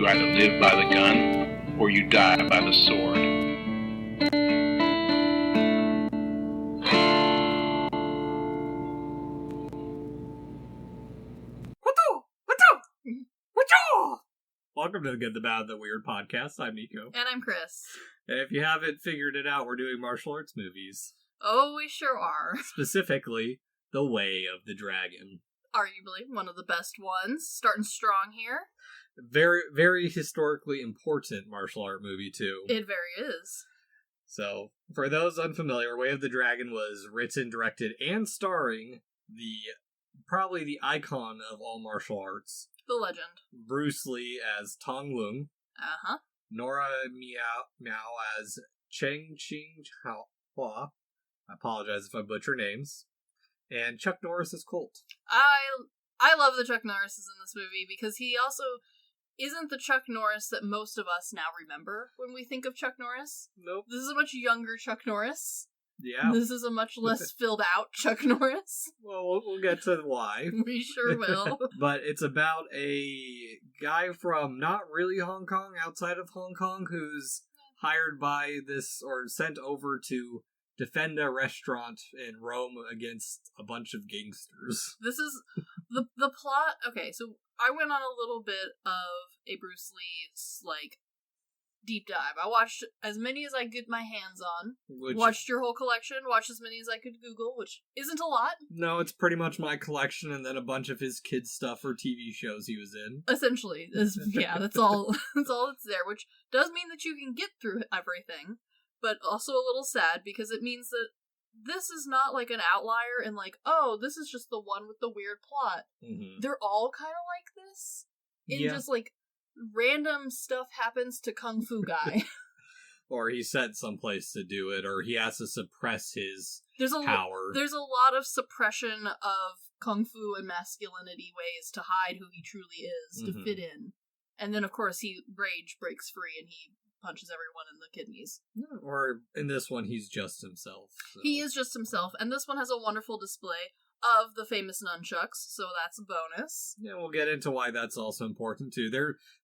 either live by the gun or you die by the sword. Welcome to the Good, the Bad, the Weird podcast. I'm Nico. And I'm Chris. And if you haven't figured it out, we're doing martial arts movies. Oh, we sure are. Specifically, The Way of the Dragon. Arguably one of the best ones. Starting strong here. Very, very historically important martial art movie, too. It very is. So, for those unfamiliar, Way of the Dragon was written, directed, and starring probably the icon of all martial arts. The legend. Bruce Lee as Tong Lung. Uh-huh. Nora Miao as Cheng Ching Hua. I apologize if I butcher names. And Chuck Norris as Colt. I love the Chuck Norrises in this movie because he also isn't the Chuck Norris that most of us now remember when we think of Chuck Norris. Nope. This is a much younger Chuck Norris. Yeah. This is a much less filled out Chuck Norris. Well, we'll get to why. We sure will. But it's about a guy from not really Hong Kong, outside of Hong Kong, who's hired by this, or sent over to defend a restaurant in Rome against a bunch of gangsters. This is the plot. Okay, so I went on a little bit of a Bruce Lee's, deep dive. I watched as many as I could get my hands on. Watched your whole collection. Watched as many as I could Google, which isn't a lot. No, it's pretty much my collection and then a bunch of his kids' stuff or TV shows he was in. Essentially. That's all. That's all that's there, which does mean that you can get through everything, but also a little sad because it means that this is not like an outlier and oh, this is just the one with the weird plot. Mm-hmm. They're all kind of like this. Just random stuff happens to Kung Fu guy. Or he's sent someplace to do it, or he has to suppress his power. There's a lot of suppression of Kung Fu and masculinity ways to hide who he truly is, to fit in. And then, of course, rage breaks free and he punches everyone in the kidneys. Or in this one, he's just himself. So. He is just himself, and this one has a wonderful display of the famous nunchucks, so that's a bonus. Yeah, we'll get into why that's also important, too.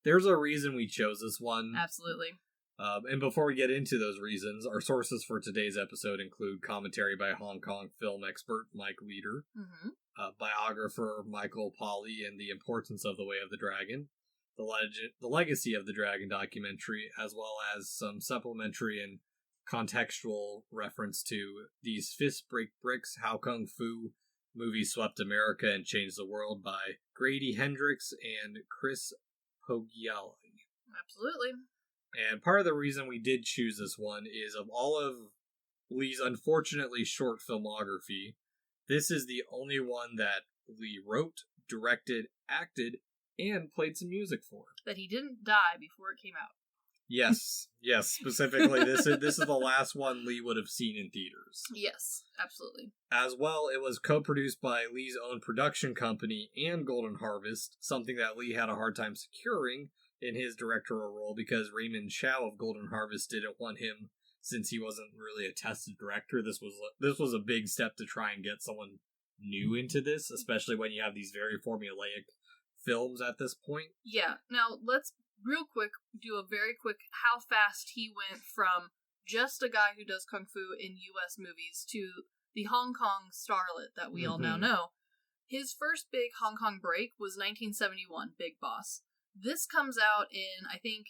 There's a reason we chose this one. Absolutely. And before we get into those reasons, our sources for today's episode include commentary by Hong Kong film expert Mike Leader, biographer Michael Polly, and The Importance of the Way of the Dragon, the Legacy of the Dragon documentary, as well as some supplementary and contextual reference to These Fists Break Bricks, How Kung Fu Movie Swept America and Changed the World by Grady Hendrix and Chris Poggiali. Absolutely. And part of the reason we did choose this one is of all of Lee's unfortunately short filmography, this is the only one that Lee wrote, directed, acted, and played some music for. That he didn't die before it came out. Yes, specifically, this is the last one Lee would have seen in theaters. Yes, absolutely. As well, it was co-produced by Lee's own production company and Golden Harvest, something that Lee had a hard time securing in his directorial role because Raymond Chow of Golden Harvest didn't want him since he wasn't really a tested director. This was a big step to try and get someone new into this, especially when you have these very formulaic films at this point. Yeah, now let's real quick do a very quick how fast he went from just a guy who does Kung Fu in US movies to the Hong Kong starlet that we all now know. His first big Hong Kong break was 1971, Big Boss. This comes out in, I think,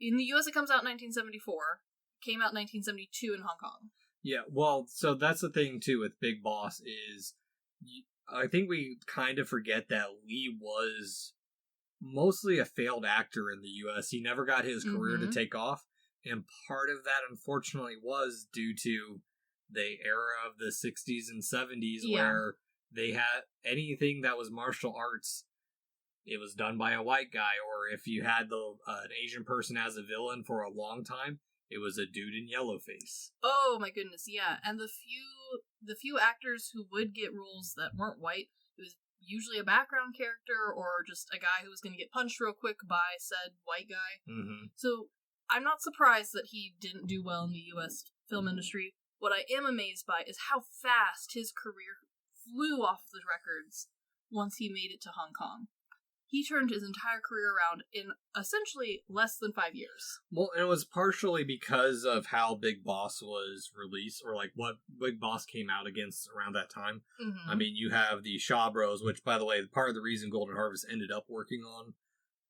in the US it comes out in 1974, came out in 1972 in Hong Kong. Yeah, well, so that's the thing too with Big Boss is, I think we kind of forget that Lee was mostly a failed actor in the U.S. He never got his career to take off, and part of that, unfortunately, was due to the era of the 60s and 70s where they had anything that was martial arts, it was done by a white guy, or if you had an Asian person as a villain for a long time, it was a dude in yellowface. Oh my goodness, yeah. And the few actors who would get roles that weren't white, it was usually a background character or just a guy who was going to get punched real quick by said white guy. So I'm not surprised that he didn't do well in the U.S. film industry. What I am amazed by is how fast his career flew off the records once he made it to Hong Kong. he turned his entire career around in essentially less than 5 years. Well, and it was partially because of how Big Boss was released, or like what Big Boss came out against around that time. Mm-hmm. I mean, you have the Shaw Bros, which, by the way, part of the reason Golden Harvest ended up working on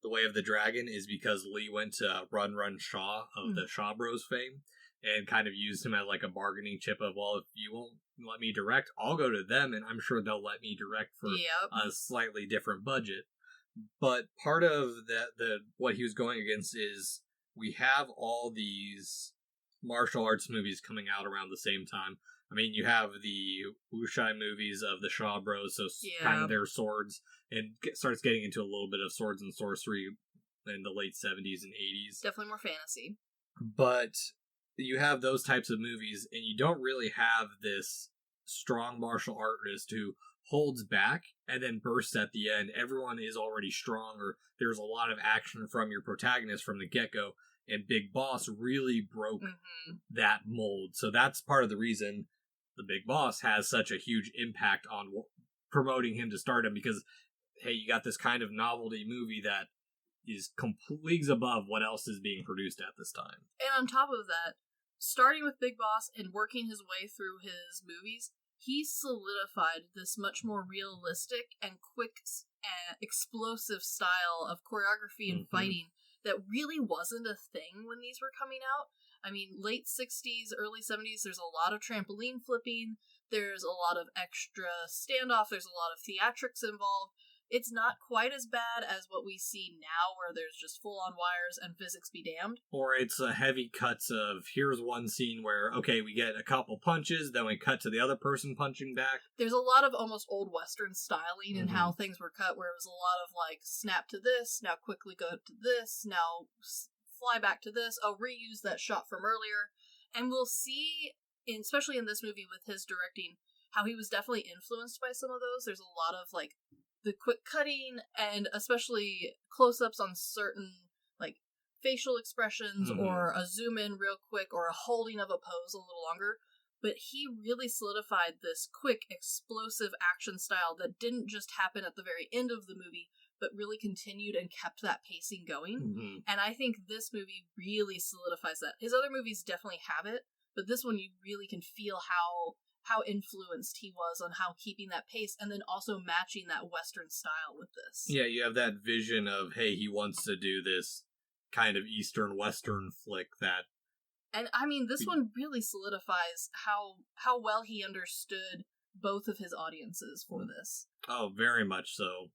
The Way of the Dragon is because Lee went to Run Run Shaw of the Shaw Bros fame and kind of used him as like a bargaining chip of, well, if you won't let me direct, I'll go to them and I'm sure they'll let me direct for a slightly different budget. But part of what he was going against is we have all these martial arts movies coming out around the same time. I mean, you have the wuxia movies of the Shaw Bros, so kind of their swords, and starts getting into a little bit of swords and sorcery in the late 70s and 80s. Definitely more fantasy. But you have those types of movies, and you don't really have this strong martial artist who holds back and then bursts at the end. Everyone is already strong, or there's a lot of action from your protagonist from the get-go, and Big Boss really broke that mold. So that's part of the reason the Big Boss has such a huge impact on promoting him to stardom, because, hey, you got this kind of novelty movie that is leagues above what else is being produced at this time. And on top of that, starting with Big Boss and working his way through his movies, he solidified this much more realistic and quick, explosive style of choreography and fighting that really wasn't a thing when these were coming out. I mean, late 60s, early 70s, there's a lot of trampoline flipping, there's a lot of extra standoff, there's a lot of theatrics involved. It's not quite as bad as what we see now, where there's just full-on wires and physics be damned. Or it's a heavy cuts of, here's one scene where, okay, we get a couple punches, then we cut to the other person punching back. There's a lot of almost old Western styling in how things were cut, where it was a lot of, like, snap to this, now quickly go to this, now fly back to this, oh, reuse that shot from earlier. And we'll see, especially in this movie with his directing, how he was definitely influenced by some of those. There's a lot of, like, the quick cutting, and especially close-ups on certain, like, facial expressions, or a zoom in real quick, or a holding of a pose a little longer. But he really solidified this quick, explosive action style that didn't just happen at the very end of the movie, but really continued and kept that pacing going. And I think this movie really solidifies that. His other movies definitely have it, but this one you really can feel how influenced he was on how keeping that pace, and then also matching that Western style with this. Yeah, you have that vision of, hey, he wants to do this kind of Eastern Western flick that... And, I mean, this one really solidifies how well he understood both of his audiences for this. Oh, very much so.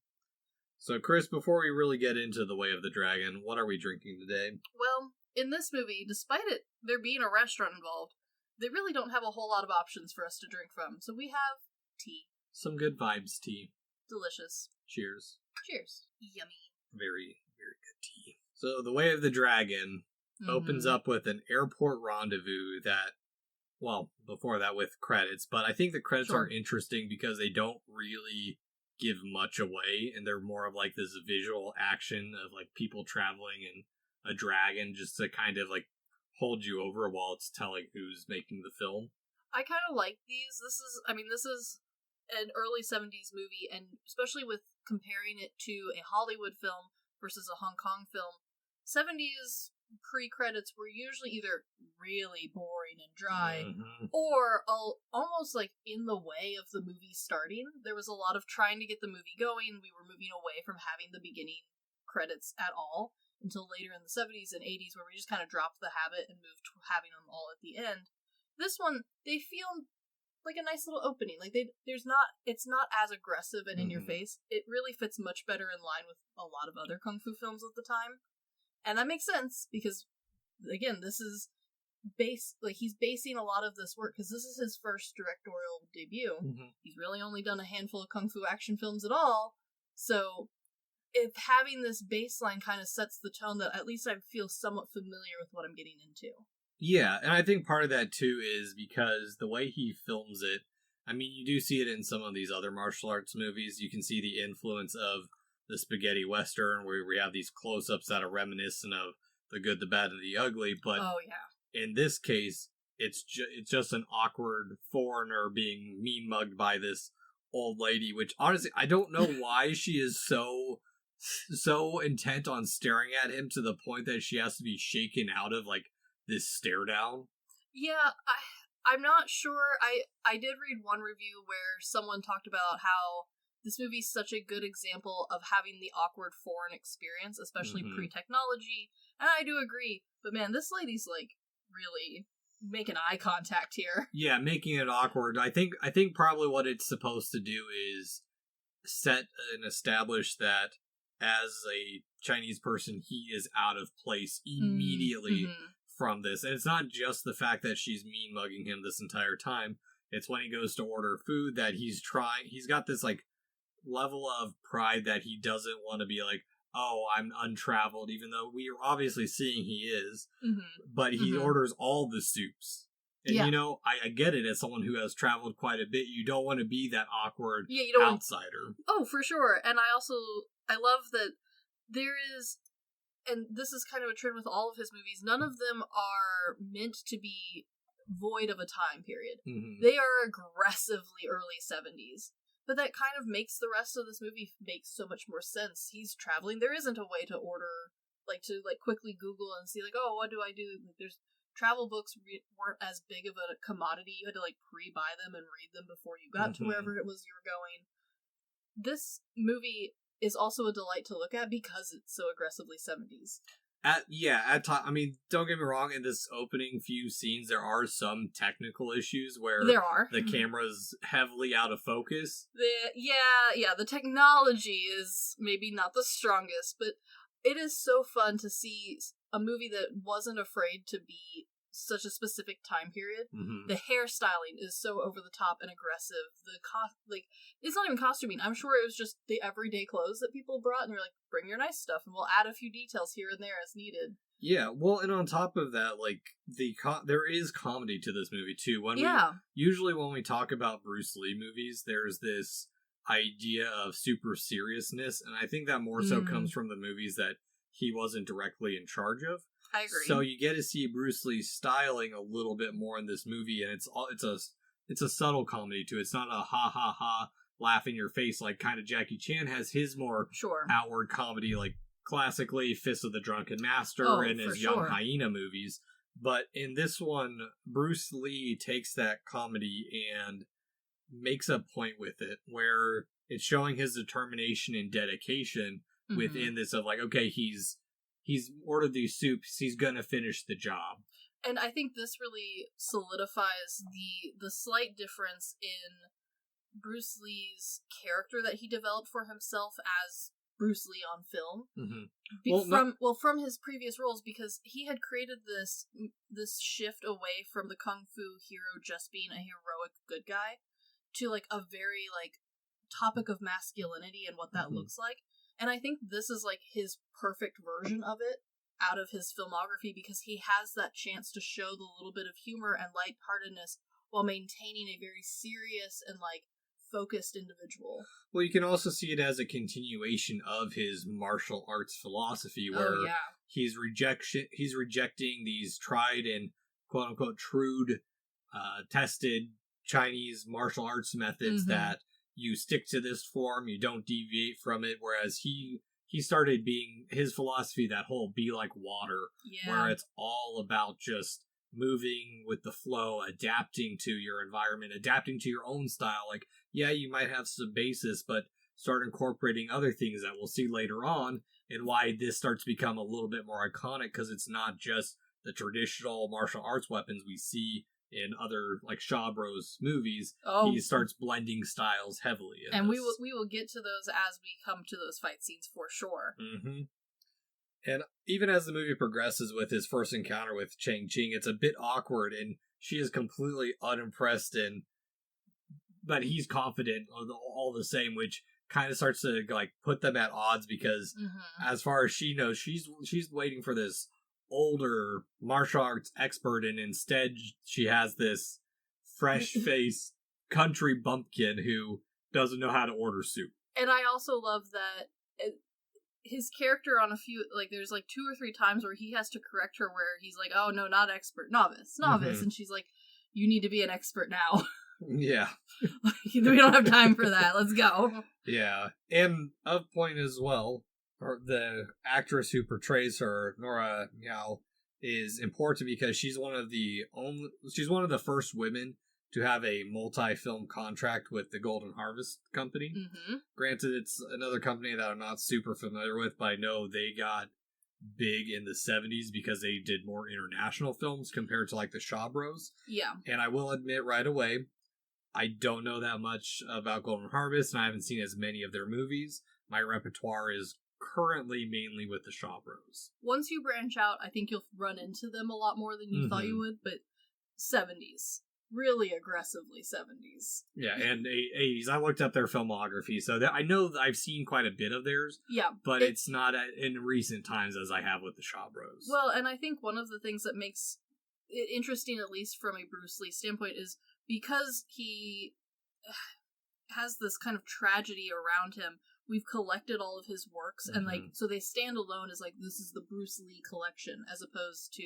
So, Chris, before we really get into The Way of the Dragon, what are we drinking today? Well, in this movie, despite there being a restaurant involved, they really don't have a whole lot of options for us to drink from, so we have tea. Some good vibes tea. Delicious. Cheers. Cheers. Yummy. Very, very good tea. So, The Way of the Dragon opens up with an airport rendezvous that, well, before that with credits, but I think the credits are interesting because they don't really give much away, and they're more of like this visual action of like people traveling in a dragon just to kind of like hold you over while it's telling who's making the film. I kind of like these. This is an early 70s movie, and especially with comparing it to a Hollywood film versus a Hong Kong film, 70s pre-credits were usually either really boring and dry, or almost like in the way of the movie starting. There was a lot of trying to get the movie going. We were moving away from having the beginning credits at all, until later in the 70s and 80s, where we just kind of dropped the habit and moved to having them all at the end. This one, they feel like a nice little opening. Like it's not as aggressive and in your face. It really fits much better in line with a lot of other kung fu films at the time. And that makes sense, because, again, this is he's basing a lot of this work, because this is his first directorial debut. He's really only done a handful of kung fu action films at all, so if having this baseline kind of sets the tone that at least I feel somewhat familiar with what I'm getting into. Yeah, and I think part of that too is because the way he films it, I mean, you do see it in some of these other martial arts movies. You can see the influence of the spaghetti western, where we have these close-ups that are reminiscent of The Good, the Bad, and the Ugly, but in this case, it's just an awkward foreigner being mean-mugged by this old lady, which honestly, I don't know why she is so so intent on staring at him to the point that she has to be shaken out of, like, this stare down. Yeah, I'm not sure. I did read one review where someone talked about how this movie's such a good example of having the awkward foreign experience, especially pre-technology, and I do agree. But man, this lady's, like, really making eye contact here. Yeah, making it awkward. I think probably what it's supposed to do is set and establish that as a Chinese person, he is out of place immediately from this. And it's not just the fact that she's mean mugging him this entire time. It's when he goes to order food that he's got this, like, level of pride that he doesn't want to be like, oh, I'm untraveled, even though we are obviously seeing he is. But he orders all the soups. And, you know, I get it as someone who has traveled quite a bit. You don't want to be that awkward outsider. Oh, for sure. And I love that there is, and this is kind of a trend with all of his movies, none of them are meant to be void of a time period. They are aggressively early 70s. But that kind of makes the rest of this movie make so much more sense. He's traveling. There isn't a way to order, like, to, like, quickly Google and see, like, oh, what do I do? Like, there's travel books weren't as big of a commodity. You had to, like, pre-buy them and read them before you got to wherever it was you were going. This movie is also a delight to look at because it's so aggressively 70s. I mean, don't get me wrong, in this opening few scenes, there are some technical issues where the camera's heavily out of focus. The technology is maybe not the strongest, but it is so fun to see a movie that wasn't afraid to be such a specific time period. The hairstyling is so over the top and aggressive. It's not even costuming. I'm sure it was just the everyday clothes that people brought, and they're like, bring your nice stuff, and we'll add a few details here and there as needed. Yeah, well, and on top of that, like, there is comedy to this movie too. Usually when we talk about Bruce Lee movies, there's this idea of super seriousness, and I think that more so comes from the movies that he wasn't directly in charge of. I agree. So you get to see Bruce Lee styling a little bit more in this movie, and it's a subtle comedy too. It's not a ha ha ha laugh in your face like kind of Jackie Chan has his more outward comedy, like classically Fist of the Drunken Master and his Young Hyena movies. But in this one, Bruce Lee takes that comedy and makes a point with it, where it's showing his determination and dedication within this of like, okay, he's ordered these soups, he's gonna finish the job. And I think this really solidifies the slight difference in Bruce Lee's character that he developed for himself as Bruce Lee on film. From his previous roles, because he had created this shift away from the kung fu hero just being a heroic good guy to, like, a very, like, topic of masculinity and what that looks like. And I think this is, like, his perfect version of it out of his filmography, because he has that chance to show the little bit of humor and lightheartedness while maintaining a very serious and, like, focused individual. Well, you can also see it as a continuation of his martial arts philosophy, where he's rejecting these tried and quote-unquote true, tested Chinese martial arts methods that you stick to this form, you don't deviate from it, whereas he started being his philosophy, that whole be like water, where it's all about just moving with the flow, adapting to your environment, adapting to your own style. Like, yeah, you might have some basis, but start incorporating other things that we'll see later on, and why this starts to become a little bit more iconic, because it's not just the traditional martial arts weapons we see in other, like, Shaw Bros movies. He starts blending styles heavily in and this. we will get to those as we come to those fight scenes for sure. And even as the movie progresses with his first encounter with Chang Ching, it's a bit awkward, and she is completely unimpressed, but he's confident all the same, which kind of starts to, like, put them at odds, because as far as she knows, she's waiting for this older martial arts expert, and instead she has this fresh-faced country bumpkin who doesn't know how to order soup. And I also love that his character on a few, like, there's like 2 or 3 times where he has to correct her, where he's like, oh no, not expert, novice, and she's like, you need to be an expert now. Yeah. We don't have time for that, let's go. Yeah, and of point as well, the actress who portrays her, Nora Miao, is important because she's one of the first women to have a multi-film contract with the Golden Harvest Company. Mm-hmm. Granted, it's another company that I'm not super familiar with, but I know they got big in the 70s because they did more international films compared to like the Shaw Bros. Yeah. And I will admit right away, I don't know that much about Golden Harvest, and I haven't seen as many of their movies. My repertoire is currently mainly with the Shaw Bros. Once you branch out, I think you'll run into them a lot more than you thought you would, but 70s. Really aggressively 70s. Yeah, and 80s. I looked up their filmography, so I know that I've seen quite a bit of theirs. Yeah. But it's not in recent times as I have with the Shaw Bros. Well, and I think one of the things that makes it interesting, at least from a Bruce Lee standpoint, is because he has this kind of tragedy around him, we've collected all of his works, and like, so they stand alone as like, this is the Bruce Lee collection, as opposed to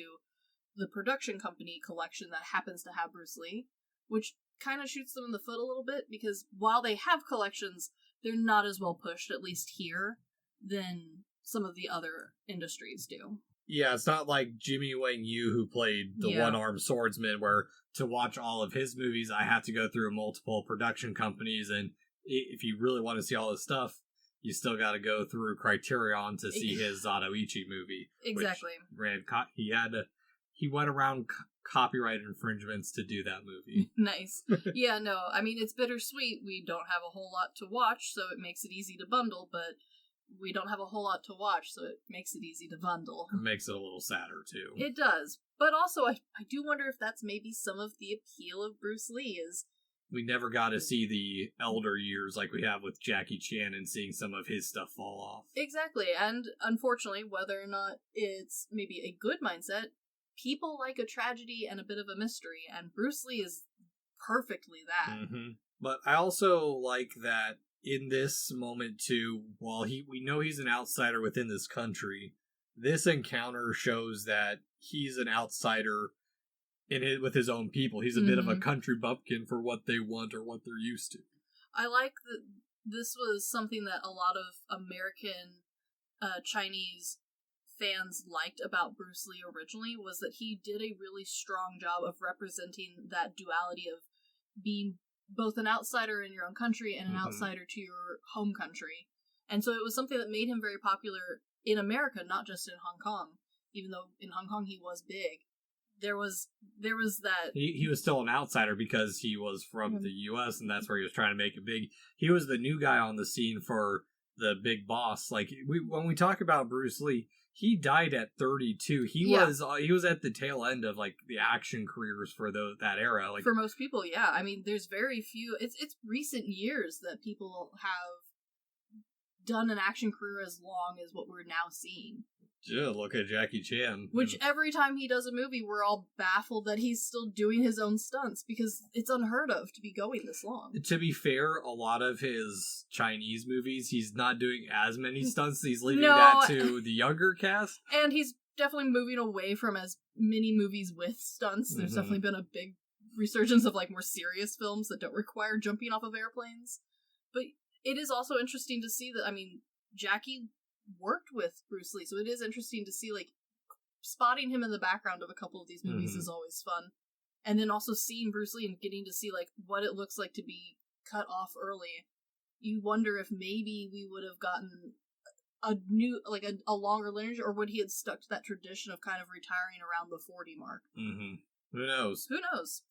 the production company collection that happens to have Bruce Lee, which kind of shoots them in the foot a little bit, because while they have collections, they're not as well pushed, at least here, than some of the other industries do. Yeah, it's not like Jimmy Wang Yu, who played the one-armed swordsman, where to watch all of his movies, I have to go through multiple production companies, and if you really want to see all his stuff, you still got to go through Criterion to see his Zatoichi movie. Exactly. He went around copyright infringements to do that movie. Nice. Yeah, no, I mean, it's bittersweet. We don't have a whole lot to watch, so it makes it easy to bundle, but we don't have a whole lot to watch, so it makes it easy to bundle. It makes it a little sadder, too. It does. But also, I do wonder if that's maybe some of the appeal of Bruce Lee is... We never got to see the elder years like we have with Jackie Chan and seeing some of his stuff fall off. Exactly, and unfortunately, whether or not it's maybe a good mindset, people like a tragedy and a bit of a mystery, and Bruce Lee is perfectly that. Mm-hmm. But I also like that in this moment, too, while we know he's an outsider within this country, this encounter shows that he's an outsider with his own people. He's a bit of a country bumpkin for what they want or what they're used to. I like that this was something that a lot of American Chinese fans liked about Bruce Lee originally, was that he did a really strong job of representing that duality of being both an outsider in your own country and an outsider to your home country. And so it was something that made him very popular in America, not just in Hong Kong, even though in Hong Kong he was big. There was that... He was still an outsider because he was from the U.S., and that's where he was trying to make it big. He was the new guy on the scene for the big boss. Like, when we talk about Bruce Lee, he died at 32. He was at the tail end of like the action careers for that era. Like, for most people, yeah. I mean, there's very few. It's recent years that people have done an action career as long as what we're now seeing. Yeah, look at Jackie Chan. Which every time he does a movie, we're all baffled that he's still doing his own stunts, because it's unheard of to be going this long. To be fair, a lot of his Chinese movies, he's not doing as many stunts. He's leaving that to the younger cast. And he's definitely moving away from as many movies with stunts. There's definitely been a big resurgence of like more serious films that don't require jumping off of airplanes. But it is also interesting to see that, I mean, Jackie worked with Bruce Lee, so it is interesting to see, like, spotting him in the background of a couple of these movies is always fun. And then also seeing Bruce Lee and getting to see, like, what it looks like to be cut off early. You wonder if maybe we would have gotten a new, like, a longer lineage, or would he have stuck to that tradition of kind of retiring around the 40 mark? Who knows? Who knows?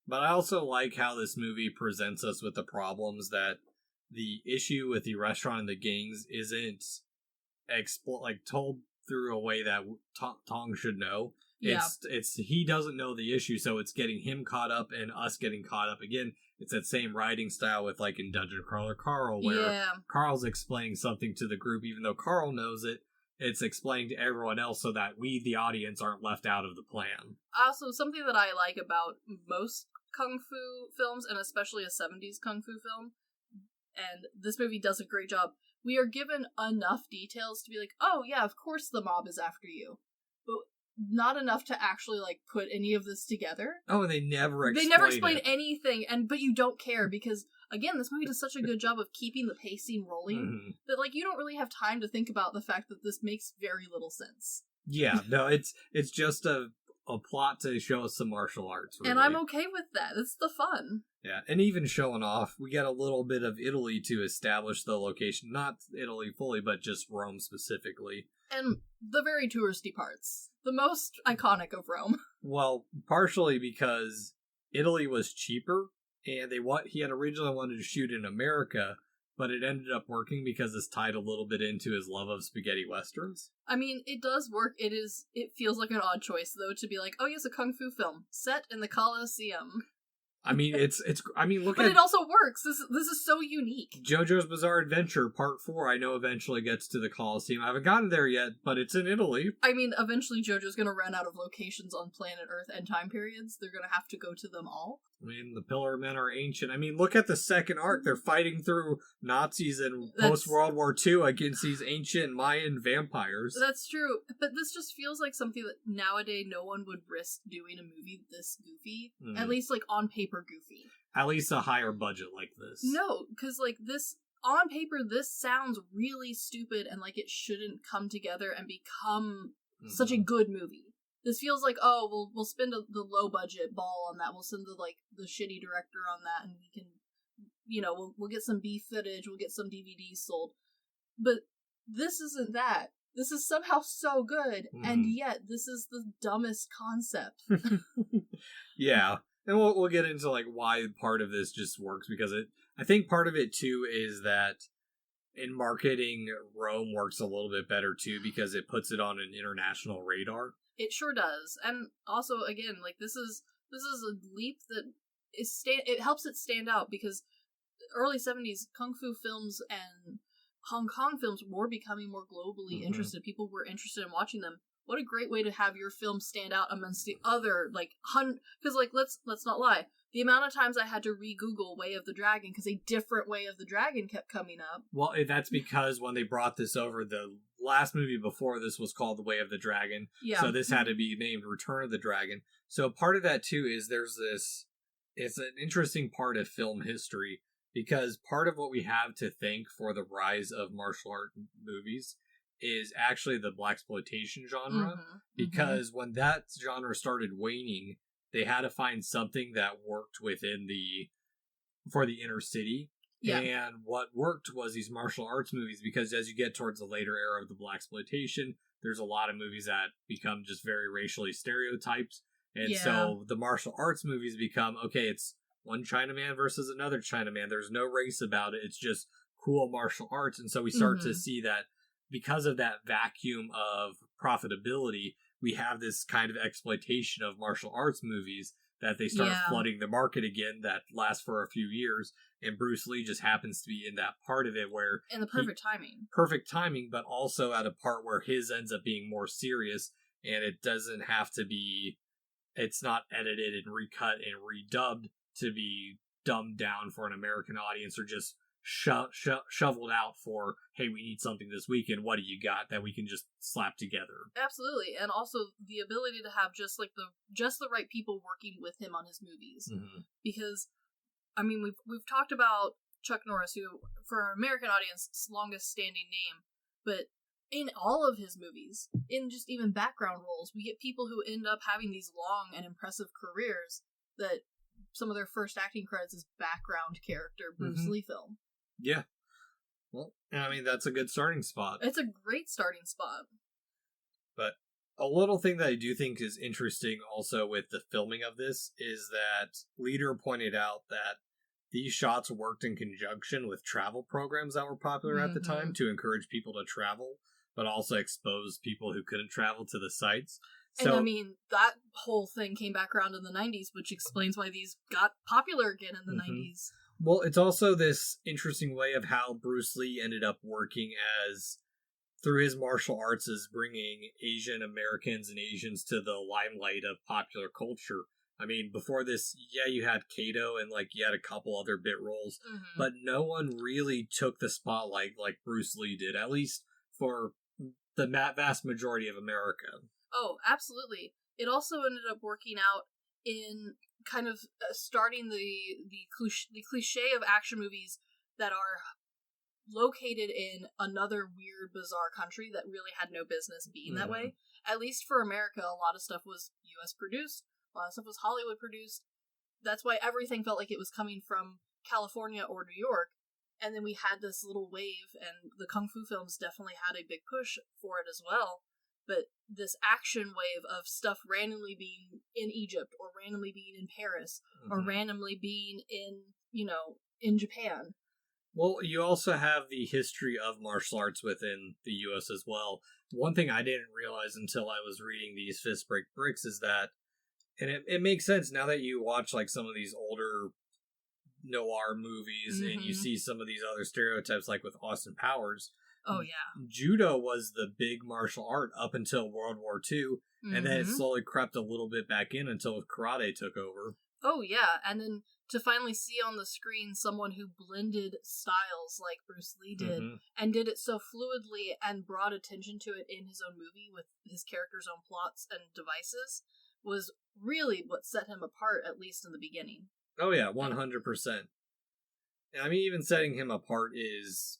But I also like how this movie presents us with the problems that the issue with the restaurant and the gangs isn't told through a way that Tong should know. Yeah. It's he doesn't know the issue, so it's getting him caught up and us getting caught up again. It's that same writing style with like in Dungeon Crawler Carl, where Carl's explaining something to the group, even though Carl knows it. It's explained to everyone else so that we, the audience, aren't left out of the plan. Also, something that I like about most Kung Fu films, and especially a 70s Kung Fu film, and this movie does a great job, we are given enough details to be like, oh yeah, of course the mob is after you. But not enough to actually, like, put any of this together. Oh, and they never explain anything, but you don't care, because, again, this movie does such a good job of keeping the pacing rolling, that, like, you don't really have time to think about the fact that this makes very little sense. Yeah, no, it's just a plot to show us some martial arts. Really. And I'm okay with that. It's the fun. Yeah, and even showing off, we get a little bit of Italy to establish the location. Not Italy fully, but just Rome specifically. And the very touristy parts. The most iconic of Rome. Well, partially because Italy was cheaper, and he had originally wanted to shoot in America, but it ended up working because it's tied a little bit into his love of spaghetti westerns. I mean, it does work. It feels like an odd choice, though, to be like, oh yes, a kung fu film set in the Coliseum. I mean, look but at... it also works. This is so unique. JoJo's Bizarre Adventure Part 4, I know eventually gets to the Coliseum. I haven't gotten there yet, but it's in Italy. I mean, eventually JoJo's gonna run out of locations on planet Earth and time periods. They're gonna have to go to them all. I mean, the Pillar Men are ancient. I mean, look at the second arc. They're fighting through Nazis in post-World War II against these ancient Mayan vampires. That's true. But this just feels like something that nowadays no one would risk doing a movie this goofy. At least, like, on paper goofy. At least a higher budget like this. No, because, like, this... On paper, this sounds really stupid and like it shouldn't come together and become such a good movie. This feels like, oh, we'll spend the low budget ball on that. We'll send the shitty director on that, and we can, we'll get some B footage. We'll get some DVDs sold. But this isn't that. This is somehow so good, and yet this is the dumbest concept. Yeah, and we'll get into like why part of this just works, because I think part of it too is that in marketing, Rome works a little bit better too, because it puts it on an international radar. It sure does. And also, again, like, this is a leap that it helps it stand out, because early 70s Kung Fu films and Hong Kong films were becoming more globally interested. People were interested in watching them. What a great way to have your film stand out amongst the other, like, because, like, let's not lie. The amount of times I had to re-Google Way of the Dragon because a different Way of the Dragon kept coming up. Well, that's because when they brought this over, the last movie before this was called The Way of the Dragon. Yeah. So this had to be named Return of the Dragon. So part of that, too, is it's an interesting part of film history, because part of what we have to thank for the rise of martial art movies is actually the blaxploitation genre, because when that genre started waning, they had to find something that worked for the inner city. Yeah. And what worked was these martial arts movies, because as you get towards the later era of the blaxploitation, there's a lot of movies that become just very racially stereotyped. And so the martial arts movies become, okay, it's one Chinaman versus another Chinaman. There's no race about it. It's just cool martial arts. And so we start to see that because of that vacuum of profitability, we have this kind of exploitation of martial arts movies that they start flooding the market again, that lasts for a few years. And Bruce Lee just happens to be in that part of it where... And the perfect timing. Perfect timing, but also at a part where his ends up being more serious, and it doesn't have to be... It's not edited and recut and redubbed to be dumbed down for an American audience, or just shoveled out for, hey, we need something this weekend, what do you got that we can just slap together? Absolutely. And also the ability to have just the right people working with him on his movies. Because, I mean, we've talked about Chuck Norris, who, for our American audience, is the longest standing name, but in all of his movies, in just even background roles, we get people who end up having these long and impressive careers that some of their first acting credits is background character Bruce Lee film. Yeah. Well, I mean, that's a good starting spot. It's a great starting spot. But a little thing that I do think is interesting also with the filming of this is that Leader pointed out that these shots worked in conjunction with travel programs that were popular at the time to encourage people to travel, but also expose people who couldn't travel to the sites. So, and I mean, that whole thing came back around in the 90s, which explains why these got popular again in the 90s. Well, it's also this interesting way of how Bruce Lee ended up working as, through his martial arts, is bringing Asian Americans and Asians to the limelight of popular culture. I mean, before this, you had Kato and, you had a couple other bit roles, but no one really took the spotlight like Bruce Lee did, at least for the vast majority of America. Oh, absolutely. It also ended up working out in kind of starting the cliche of action movies that are located in another weird, bizarre country that really had no business being that way. At least for America, a lot of stuff was U.S. produced, a lot of stuff was Hollywood produced. That's why everything felt like it was coming from California or New York. And then we had this little wave, and the Kung Fu films definitely had a big push for it as well. But this action wave of stuff randomly being in Egypt, or randomly being in Paris, or randomly being in Japan. Well, you also have the history of martial arts within the U.S. as well. One thing I didn't realize until I was reading these Fist Break Bricks is that, and it makes sense now that you watch like some of these older noir movies and you see some of these other stereotypes like with Austin Powers. Oh, yeah. Judo was the big martial art up until World War II, and then it slowly crept a little bit back in until karate took over. Oh, yeah, and then to finally see on the screen someone who blended styles like Bruce Lee did, and did it so fluidly and brought attention to it in his own movie with his character's own plots and devices, was really what set him apart, at least in the beginning. Oh yeah, 100%. I mean, even setting him apart is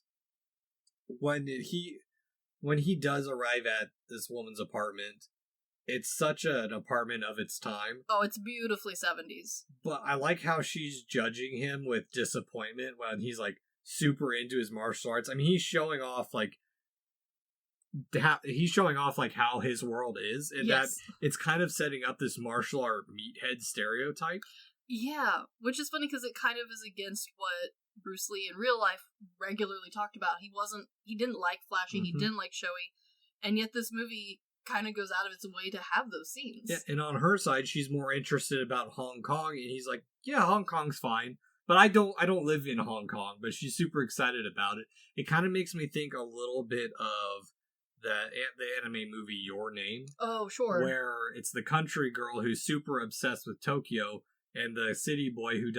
when he does arrive at this woman's apartment. It's such an apartment of its time. Oh, it's beautifully 70s. But I like how she's judging him with disappointment when he's like super into his martial arts. I mean, he's showing off like how his world is, and that it's kind of setting up this martial art meathead stereotype. Yeah, which is funny because it kind of is against what Bruce Lee in real life regularly talked about. He didn't like flashy, he didn't like showy, and yet this movie kind of goes out of its way to have those scenes. Yeah, and on her side, she's more interested about Hong Kong, and he's like, yeah, Hong Kong's fine, but I don't live in Hong Kong, but she's super excited about it. It kind of makes me think a little bit of the anime movie Your Name. Oh, sure. Where it's the country girl who's super obsessed with Tokyo, and the city boy who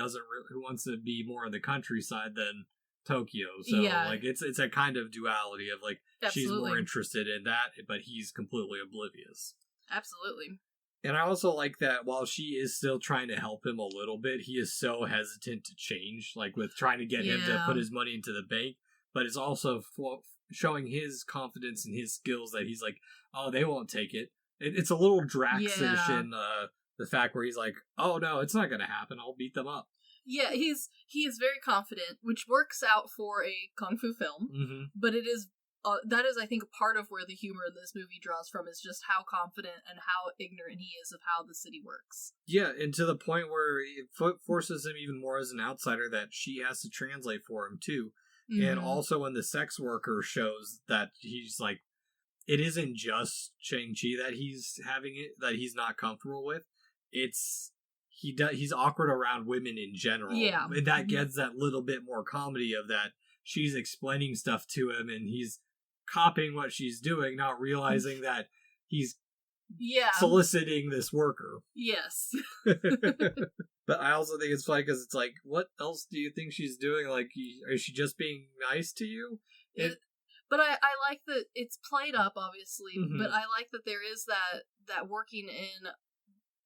wants to be more in the countryside than Tokyo. So like it's a kind of duality of like she's more interested in that, but he's completely oblivious. Absolutely. And I also like that while she is still trying to help him a little bit, he is so hesitant to change, like with trying to get him to put his money into the bank, but it's also showing his confidence and his skills that he's like, oh, they won't take it. It's a little Drax-ish in the fact where he's like, oh no, it's not going to happen. I'll beat them up. Yeah, he is very confident, which works out for a kung fu film. But it is that is, I think, part of where the humor in this movie draws from, is just how confident and how ignorant he is of how the city works. Yeah, and to the point where it forces him even more as an outsider that she has to translate for him too. And also when the sex worker shows that he's like, it isn't just Shang-Chi that he's having it, that he's not comfortable with. It's he's awkward around women in general. Yeah. And that gets that little bit more comedy of that she's explaining stuff to him and he's copying what she's doing, not realizing that he's soliciting this worker. Yes. But I also think it's funny because it's like, what else do you think she's doing? Like, is she just being nice to you? But I like that it's played up, obviously, but I like that there is that working in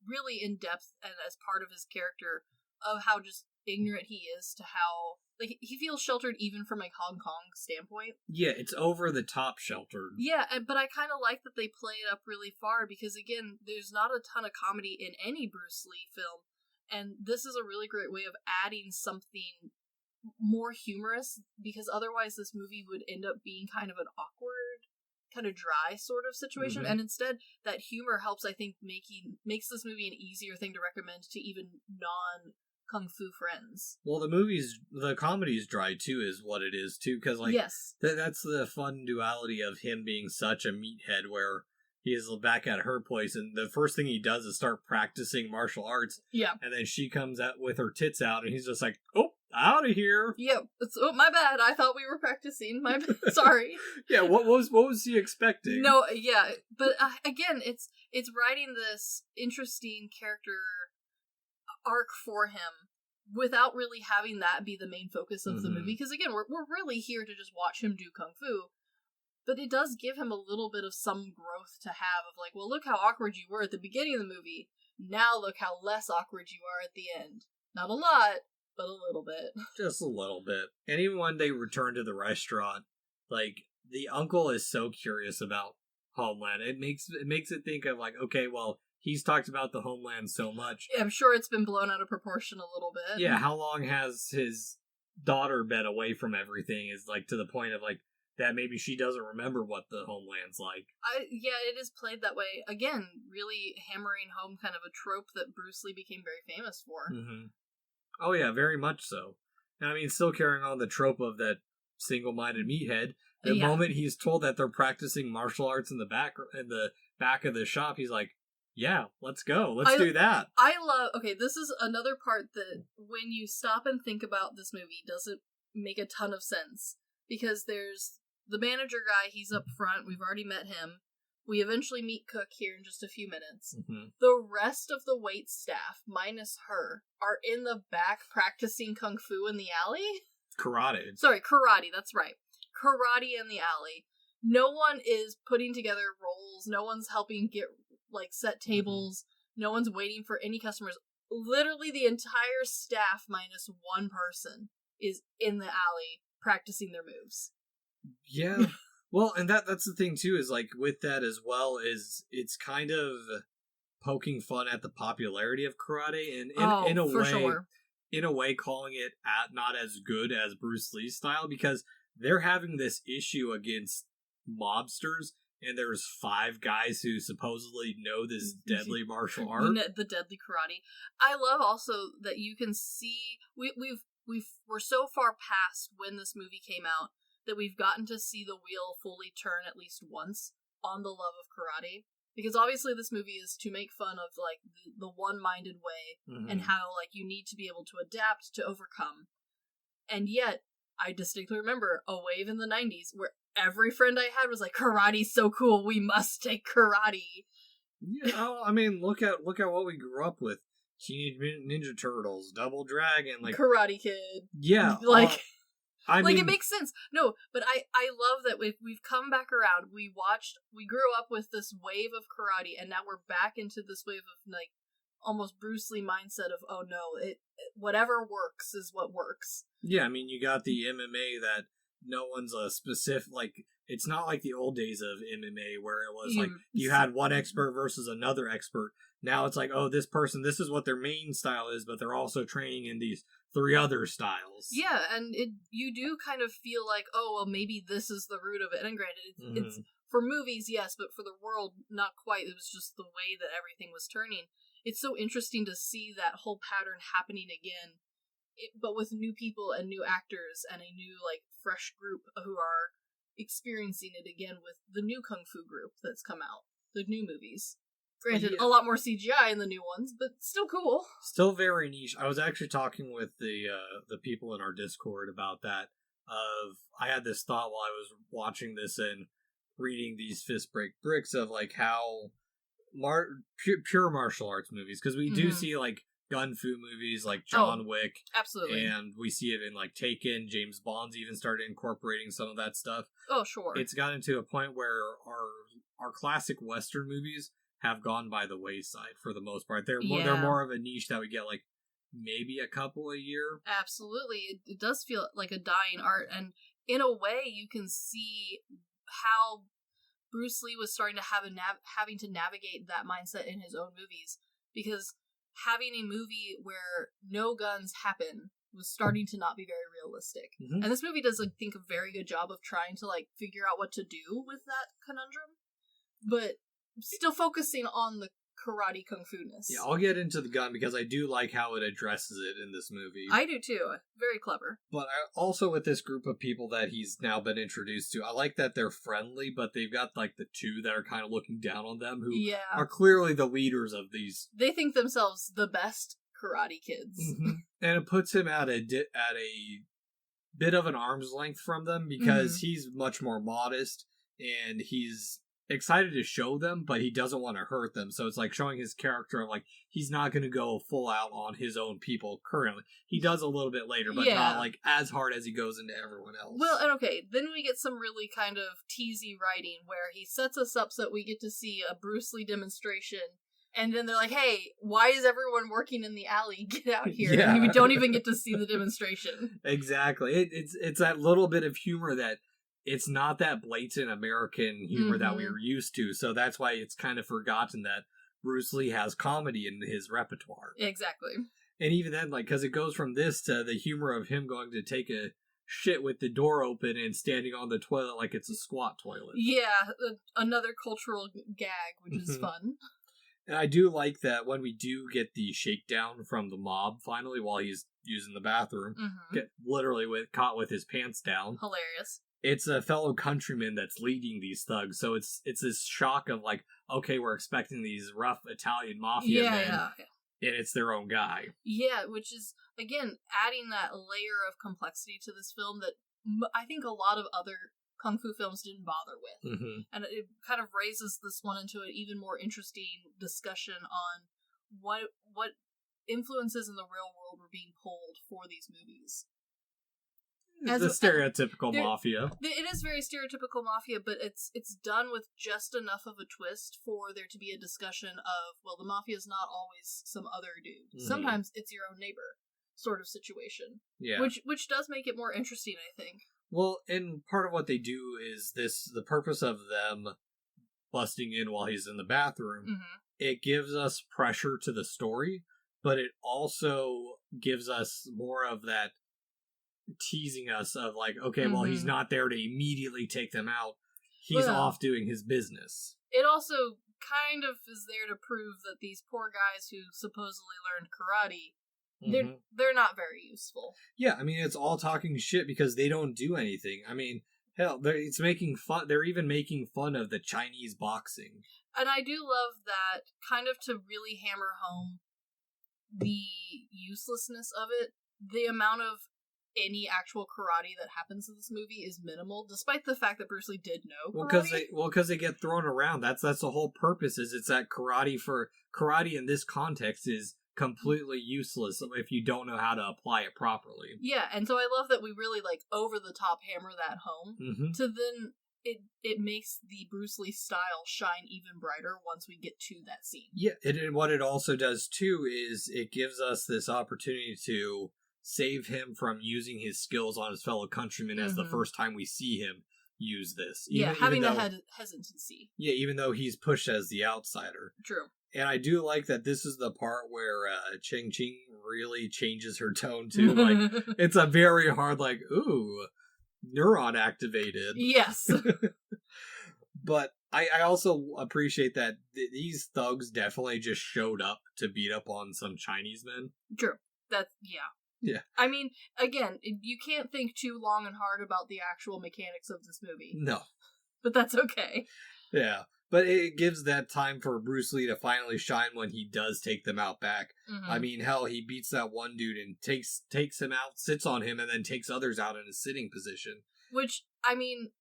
really in depth and as part of his character of how just ignorant he is to how, like, he feels sheltered even from a Hong Kong standpoint. Yeah, it's over the top sheltered. Yeah, but I kind of like that they play it up really far because, again, there's not a ton of comedy in any Bruce Lee film, and this is a really great way of adding something more humorous, because otherwise this movie would end up being kind of an awkward, kind of dry sort of situation, and instead that humor helps, I think, makes this movie an easier thing to recommend to even non-kung fu friends. Well, the comedy's dry too, is what it is too, because like that's the fun duality of him being such a meathead, where he is back at her place, and the first thing he does is start practicing martial arts. Yeah. And then she comes out with her tits out, and he's just like, oh, out of here. Yep. Oh, my bad. I thought we were practicing. My bad. Sorry. Yeah, what was he expecting? No, yeah. But again, it's writing this interesting character arc for him without really having that be the main focus of the movie. Because again, we're really here to just watch him do kung fu. But it does give him a little bit of some growth growth to have of like, well, look how awkward you were at the beginning of the movie. Now look how less awkward you are at the end. Not a lot, but a little bit. Just a little bit. And even when they return to the restaurant, like, the uncle is so curious about Homeland. It makes it think of like, okay, well, he's talked about the Homeland so much. Yeah, I'm sure it's been blown out of proportion a little bit. Yeah, how long has his daughter been away from everything is like to the point of like that maybe she doesn't remember what the Homeland's like. Yeah, it is played that way. Again, really hammering home kind of a trope that Bruce Lee became very famous for. Mm-hmm. Oh yeah, very much so. I mean, still carrying on the trope of that single-minded meathead. The moment he's told that they're practicing martial arts in the back of the shop, he's like, yeah, let's go. Let's do that. Okay, this is another part that when you stop and think about this movie doesn't make a ton of sense. Because there's the manager guy, he's up front, we've already met him. We eventually meet Cook here in just a few minutes. Mm-hmm. The rest of the wait staff, minus her, are in the back practicing kung fu in the alley. Karate. Sorry, karate, that's right. Karate in the alley. No one is putting together roles. No one's helping get, like, set tables. Mm-hmm. No one's waiting for any customers. Literally the entire staff, minus one person, is in the alley practicing their moves. Yeah. Well, and that's the thing, too, is, like, with that as well, is it's kind of poking fun at the popularity of karate, and in a way, sure. In a way, calling it not as good as Bruce Lee's style, because they're having this issue against mobsters, and there's 5 guys who supposedly know this deadly martial art. The deadly karate. I love also that you can see we're so far past when this movie came out that we've gotten to see the wheel fully turn at least once on the love of karate. Because obviously this movie is to make fun of, like, the one-minded way, mm-hmm. and how, like, you need to be able to adapt to overcome. And yet, I distinctly remember a wave in the 90s where every friend I had was like, karate's so cool, we must take karate. Yeah, I mean, look at what we grew up with. Teenage Mutant Ninja Turtles, Double Dragon, like... Karate Kid. Yeah. Like... I mean, it makes sense. No, but I love that we've come back around. We grew up with this wave of karate, and now we're back into this wave of, like, almost Bruce Lee mindset of, oh no, whatever works is what works. Yeah, I mean, you got the MMA that no one's a specific, like, it's not like the old days of MMA where it was like you had one expert versus another expert. Now it's like, oh, this person, this is what their main style is, but they're also training in these 3 other styles. Yeah, and you do kind of feel like, oh, well, maybe this is the root of it. And granted, it's for movies, yes, but for the world, not quite. It was just the way that everything was turning. It's so interesting to see that whole pattern happening again, but with new people and new actors and a new, like, fresh group who are experiencing it again with the new Kung Fu group that's come out, the new movies. Granted, a lot more CGI in the new ones, but still cool. Still very niche. I was actually talking with the people in our Discord about that. I had this thought while I was watching this and reading these Fist Break Bricks of, like, how pure martial arts movies, because we do see, like, gun fu movies like John Wick. Absolutely. And we see it in, like, Taken. James Bond's even started incorporating some of that stuff. Oh, sure. It's gotten to a point where our classic Western movies have gone by the wayside for the most part. They're more of a niche that we get, like, maybe a couple a year. Absolutely. It does feel like a dying art, and in a way you can see how Bruce Lee was starting to having to navigate that mindset in his own movies, because having a movie where no guns happen was starting to not be very realistic. Mm-hmm. And this movie does, I think, a very good job of trying to, like, figure out what to do with that conundrum, but still focusing on the karate kung fu-ness. Yeah, I'll get into the gun because I do like how it addresses it in this movie. I do too. Very clever. But also with this group of people that he's now been introduced to, I like that they're friendly, but they've got, like, the 2 that are kind of looking down on them who are clearly the leaders of these. They think themselves the best karate kids. Mm-hmm. And it puts him at a bit of an arm's length from them because he's much more modest, and he's excited to show them, but he doesn't want to hurt them. So it's like showing his character of like he's not going to go full out on his own people currently. He does a little bit later, but not like as hard as he goes into everyone else. Well, and okay, then we get some really kind of teasy writing where he sets us up so that we get to see a Bruce Lee demonstration. And then they're like, hey, why is everyone working in the alley? Get out here. Yeah. And we don't even get to see the demonstration. Exactly. It's that little bit of humor that it's not that blatant American humor that we were used to. So that's why it's kind of forgotten that Bruce Lee has comedy in his repertoire. Exactly. And even then, like, because it goes from this to the humor of him going to take a shit with the door open and standing on the toilet like it's a squat toilet. Yeah, another cultural gag, which is fun. And I do like that when we do get the shakedown from the mob finally while he's using the bathroom, get literally caught with his pants down. Hilarious. It's a fellow countryman that's leading these thugs, so it's this shock of like, okay, we're expecting these rough Italian mafia men, and it's their own guy. Yeah, which is, again, adding that layer of complexity to this film that I think a lot of other Kung Fu films didn't bother with. And it kind of raises this one into an even more interesting discussion on what influences in the real world were being pulled for these movies. The stereotypical mafia. It is very stereotypical mafia, but it's done with just enough of a twist for there to be a discussion of, well, the mafia is not always some other dude. Sometimes it's your own neighbor sort of situation. Yeah. Which does make it more interesting, I think. Well, and part of what they do is the purpose of them busting in while he's in the bathroom, it gives us pressure to the story, but it also gives us more of that teasing us of like, okay, well, he's not there to immediately take them out. He's off doing his business. It also kind of is there to prove that these poor guys who supposedly learned karate, they're not very useful. Yeah, I mean, it's all talking shit because they don't do anything. I mean, hell, it's making fun. They're even making fun of the Chinese boxing. And I do love that, kind of to really hammer home the uselessness of it. The amount of any actual karate that happens in this movie is minimal, despite the fact that Bruce Lee did know karate. Because they get thrown around. That's the whole purpose. Is it's that karate in this context is completely useless if you don't know how to apply it properly. Yeah, and so I love that we really like over the top hammer that home. To then it makes the Bruce Lee style shine even brighter once we get to that scene. Yeah, and what it also does too is it gives us this opportunity to save him from using his skills on his fellow countrymen as the first time we see him use this. Having the hesitancy. Yeah, even though he's pushed as the outsider. True. And I do like that this is the part where Ching Ching really changes her tone too. Like, it's a very hard, like, ooh, neuron activated. Yes. But I also appreciate that these thugs definitely just showed up to beat up on some Chinese men. True. Yeah. I mean, again, you can't think too long and hard about the actual mechanics of this movie. No. But that's okay. Yeah. But it gives that time for Bruce Lee to finally shine when he does take them out back. I mean, hell, he beats that one dude and takes him out, sits on him, and then takes others out in a sitting position. Which, I mean,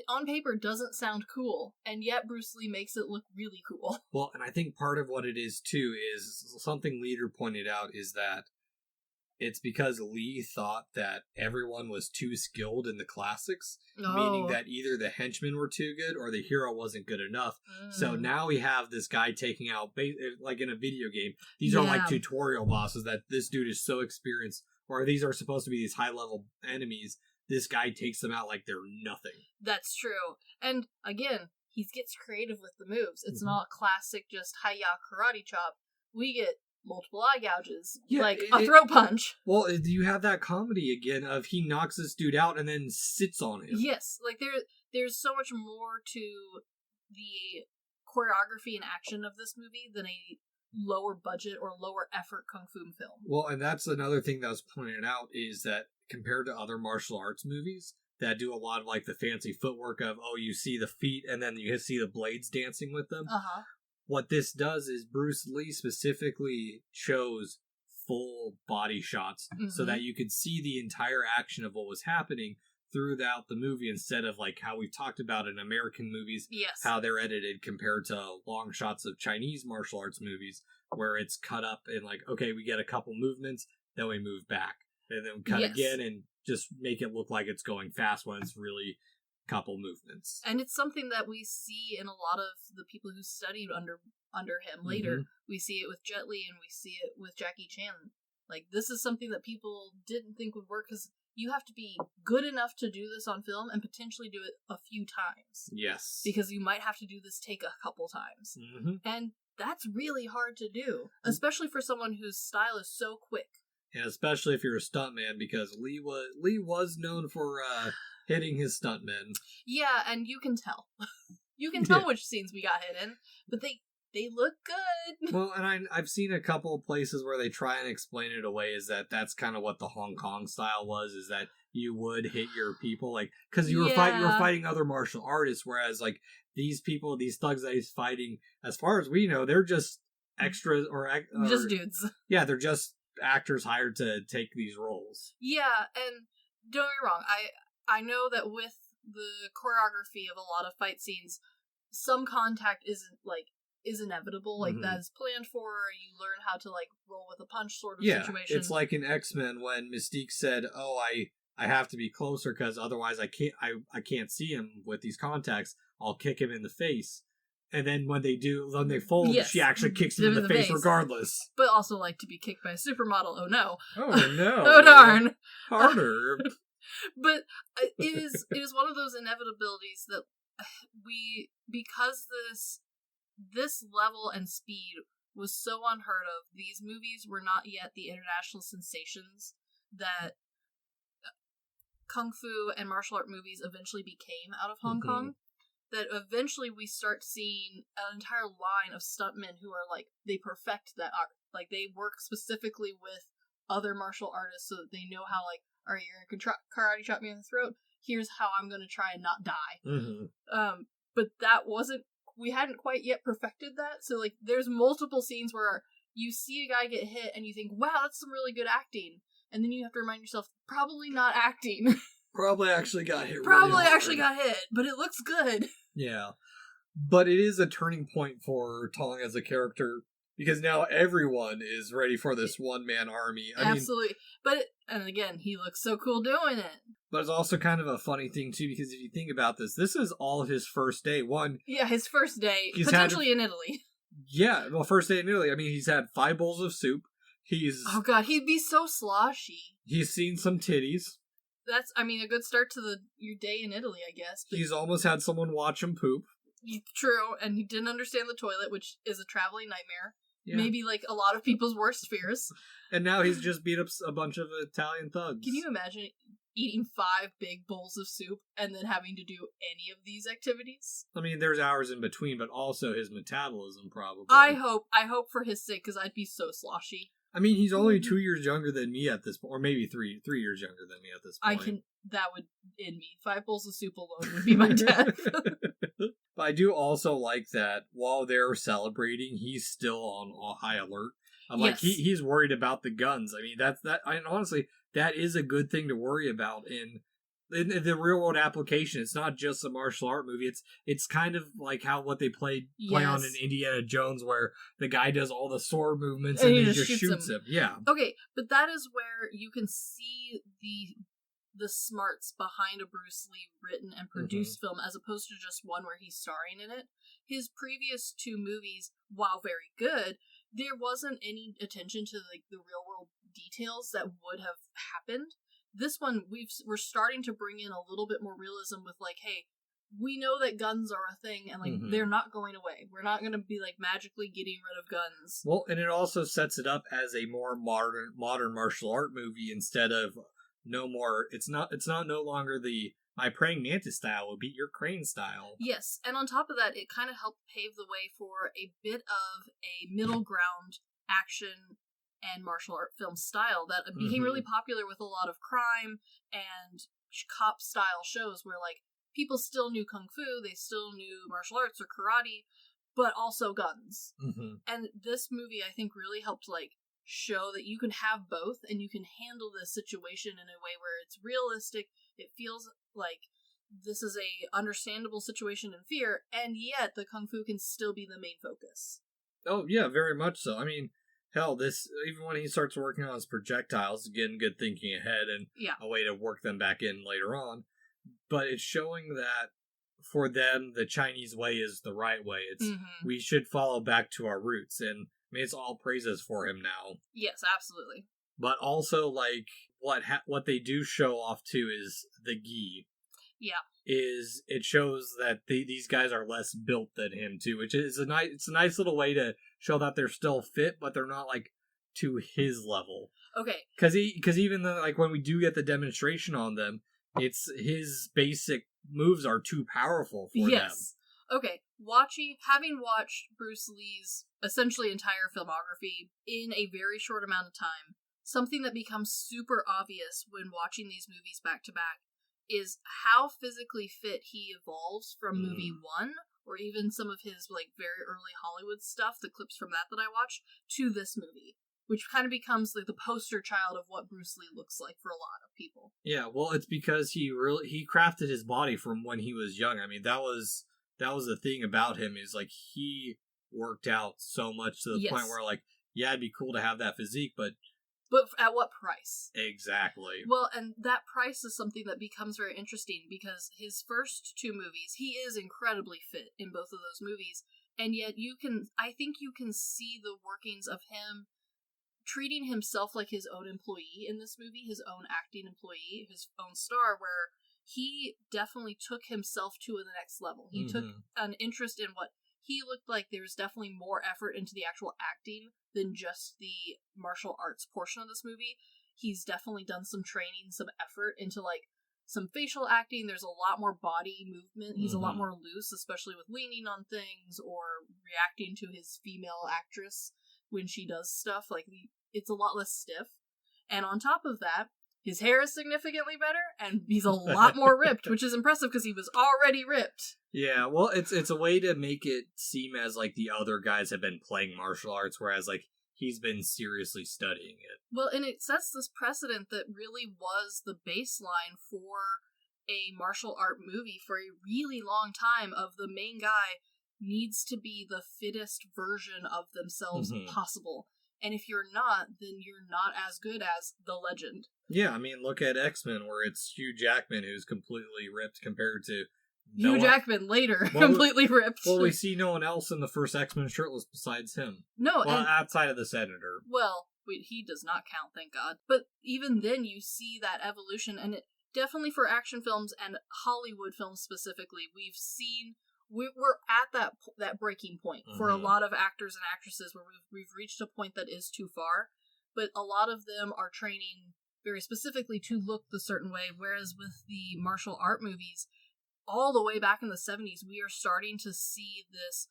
on paper doesn't sound cool, and yet Bruce Lee makes it look really cool. Well, and I think part of what it is, too, is something Leader pointed out is that it's because Lee thought that everyone was too skilled in the classics, meaning that either the henchmen were too good or the hero wasn't good enough. So now we have this guy taking out, like in a video game, these are like tutorial bosses that this dude is so experienced, or these are supposed to be these high-level enemies. This guy takes them out like they're nothing. That's true. And again, he gets creative with the moves. It's not classic just hi-ya karate chop. We get multiple eye gouges, like a throat punch. Well, you have that comedy again of he knocks this dude out and then sits on him. Yes, like there's so much more to the choreography and action of this movie than a lower budget or lower effort kung fu film. Well, and that's another thing that was pointed out is that compared to other martial arts movies that do a lot of like the fancy footwork of, oh, you see the feet and then you see the blades dancing with them. What this does is Bruce Lee specifically chose full body shots so that you could see the entire action of what was happening throughout the movie, instead of like how we've talked about in American movies, Yes. how they're edited compared to long shots of Chinese martial arts movies, where it's cut up in like, okay, we get a couple movements, then we move back, and then cut again, and just make it look like it's going fast when it's really a couple movements. And it's something that we see in a lot of the people who studied under him later. Mhm. We see it with Jet Li, and we see it with Jackie Chan. Like, this is something that people didn't think would work, because you have to be good enough to do this on film and potentially do it a few times. Yes. Because you might have to do this take a couple times. Mm-hmm. And that's really hard to do, especially for someone whose style is so quick. And especially if you're a stuntman, because Lee was known for hitting his stuntmen. Yeah, and you can tell. You can tell which scenes we got hit in, but they look good. Well, and I've seen a couple of places where they try and explain it away, is that's kind of what the Hong Kong style was, is that you would hit your people, like, because you were fighting other martial artists, whereas like these people, these thugs that he's fighting, as far as we know, they're just extras or just dudes. Yeah, they're just actors hired to take these roles. Yeah, and don't get me wrong, I know that with the choreography of a lot of fight scenes, some contact is inevitable, like that is planned for. You learn how to like roll with a punch sort of situation. It's like in X-Men when Mystique said, "Oh, I have to be closer because otherwise I can't see him with these contacts. I'll kick him in the face." And then when they fold, she actually kicks him in the face regardless. But also like to be kicked by a supermodel. Oh no! Oh no! Oh darn! Harder. But it is one of those inevitabilities that because this level and speed was so unheard of. These movies were not yet the international sensations that kung fu and martial art movies eventually became out of Hong Kong. That eventually we start seeing an entire line of stuntmen who are like, they perfect that art. Like, they work specifically with other martial artists so that they know how, like, all right, you're gonna karate chop me in the throat. Here's how I'm gonna try and not die. But that wasn't. We hadn't quite yet perfected that. So, like, there's multiple scenes where you see a guy get hit and you think, wow, that's some really good acting. And then you have to remind yourself, probably not acting. Probably actually got hit. Actually got hit, but it looks good. Yeah. But it is a turning point for Tong as a character, because now everyone is ready for this one-man army. Absolutely. And again, he looks so cool doing it. But it's also kind of a funny thing, too, because if you think about this is all his first day. Yeah, his first day, potentially in Italy. Yeah, well, first day in Italy. I mean, he's had 5 bowls of soup. Oh god, he'd be so sloshy. He's seen some titties. That's, a good start to your day in Italy, I guess. He's almost had someone watch him poop. True, and he didn't understand the toilet, which is a traveling nightmare. Yeah. Maybe, like, a lot of people's worst fears. And now he's just beat up a bunch of Italian thugs. Can you imagine eating 5 big bowls of soup and then having to do any of these activities? I mean, there's hours in between, but also his metabolism, probably. I hope for his sake, because I'd be so sloshy. I mean, he's only 2 years younger than me at this point, or maybe 3 years younger than me at this point. That would end me. 5 bowls of soup alone would be my death. But I do also like that while they're celebrating, he's still on high alert. Like, he's worried about the guns. I mean, and honestly, that is a good thing to worry about in the real world application. It's not just a martial art movie. It's kind of like what they play on in Indiana Jones, where the guy does all the sword movements and he just shoots him. Yeah. Okay, but that is where you can see the smarts behind a Bruce Lee written and produced film, as opposed to just one where he's starring in it. His previous 2 movies, while very good, there wasn't any attention to like the real world details that would have happened. This one, we're starting to bring in a little bit more realism with, like, hey, we know that guns are a thing, and, like, they're not going away. We're not going to be, like, magically getting rid of guns. Well, and it also sets it up as a more modern martial art movie, instead of it's no longer the my praying mantis style will beat your crane style. Yes, and on top of that, it kind of helped pave the way for a bit of a middle ground action and martial art film style that became really popular with a lot of crime and cop style shows, where like people still knew kung fu, they still knew martial arts or karate, but also guns. And this movie, I think, really helped like show that you can have both and you can handle this situation in a way where it's realistic. It feels like this is a understandable situation in fear, and yet the kung fu can still be the main focus. Oh, yeah, very much so. I mean, hell, this, even when he starts working on his projectiles, again, good thinking ahead and a way to work them back in later on. But it's showing that for them, the Chinese way is the right way. It's we should follow back to our roots, and I mean, it's all praises for him now. Yes, absolutely. But also, like, what they do show off too is the gi. Yeah. It shows that these guys are less built than him too, which is it's a nice little way to show that they're still fit, but they're not like to his level. Okay. Because even though, like, when we do get the demonstration on them, it's his basic moves are too powerful for them. Okay. Having watched Bruce Lee's essentially entire filmography in a very short amount of time, something that becomes super obvious when watching these movies back to back is how physically fit he evolves from movie 1, or even some of his like very early Hollywood stuff, the clips from that I watched, to this movie, which kind of becomes like the poster child of what Bruce Lee looks like for a lot of people. Yeah, well, it's because he crafted his body from when he was young. I mean, that was the thing about him, is like he worked out so much to the point where, like, yeah, it'd be cool to have that physique, but at what price? Exactly. Well, and that price is something that becomes very interesting, because his first 2 movies, he is incredibly fit in both of those movies, and yet I think you can see the workings of him treating himself like his own employee in this movie, his own acting employee, his own star, where he definitely took himself to the next level. He took an interest in what he looked like. There's definitely more effort into the actual acting than just the martial arts portion of this movie. He's definitely done some training, some effort into like some facial acting. There's a lot more body movement. He's a lot more loose, especially with leaning on things or reacting to his female actress when she does stuff. Like, it's a lot less stiff. And on top of that, his hair is significantly better, and he's a lot more ripped, which is impressive because he was already ripped. Yeah, well, it's a way to make it seem as like the other guys have been playing martial arts, whereas like he's been seriously studying it. Well, and it sets this precedent that really was the baseline for a martial art movie for a really long time, of the main guy needs to be the fittest version of themselves possible. And if you're not, then you're not as good as the legend. Yeah, I mean, look at X-Men, where it's Hugh Jackman who's completely ripped compared to Hugh Jackman later, completely ripped. Well, we see no one else in the first X-Men shirtless besides him. No, well, outside of the Senator. Well, he does not count, thank God. But even then, you see that evolution, and it definitely for action films and Hollywood films specifically, we've seen. We're at that breaking point for a lot of actors and actresses, where we've reached a point that is too far, but a lot of them are training very specifically to look the certain way, whereas with the martial art movies, all the way back in the 70s, we are starting to see this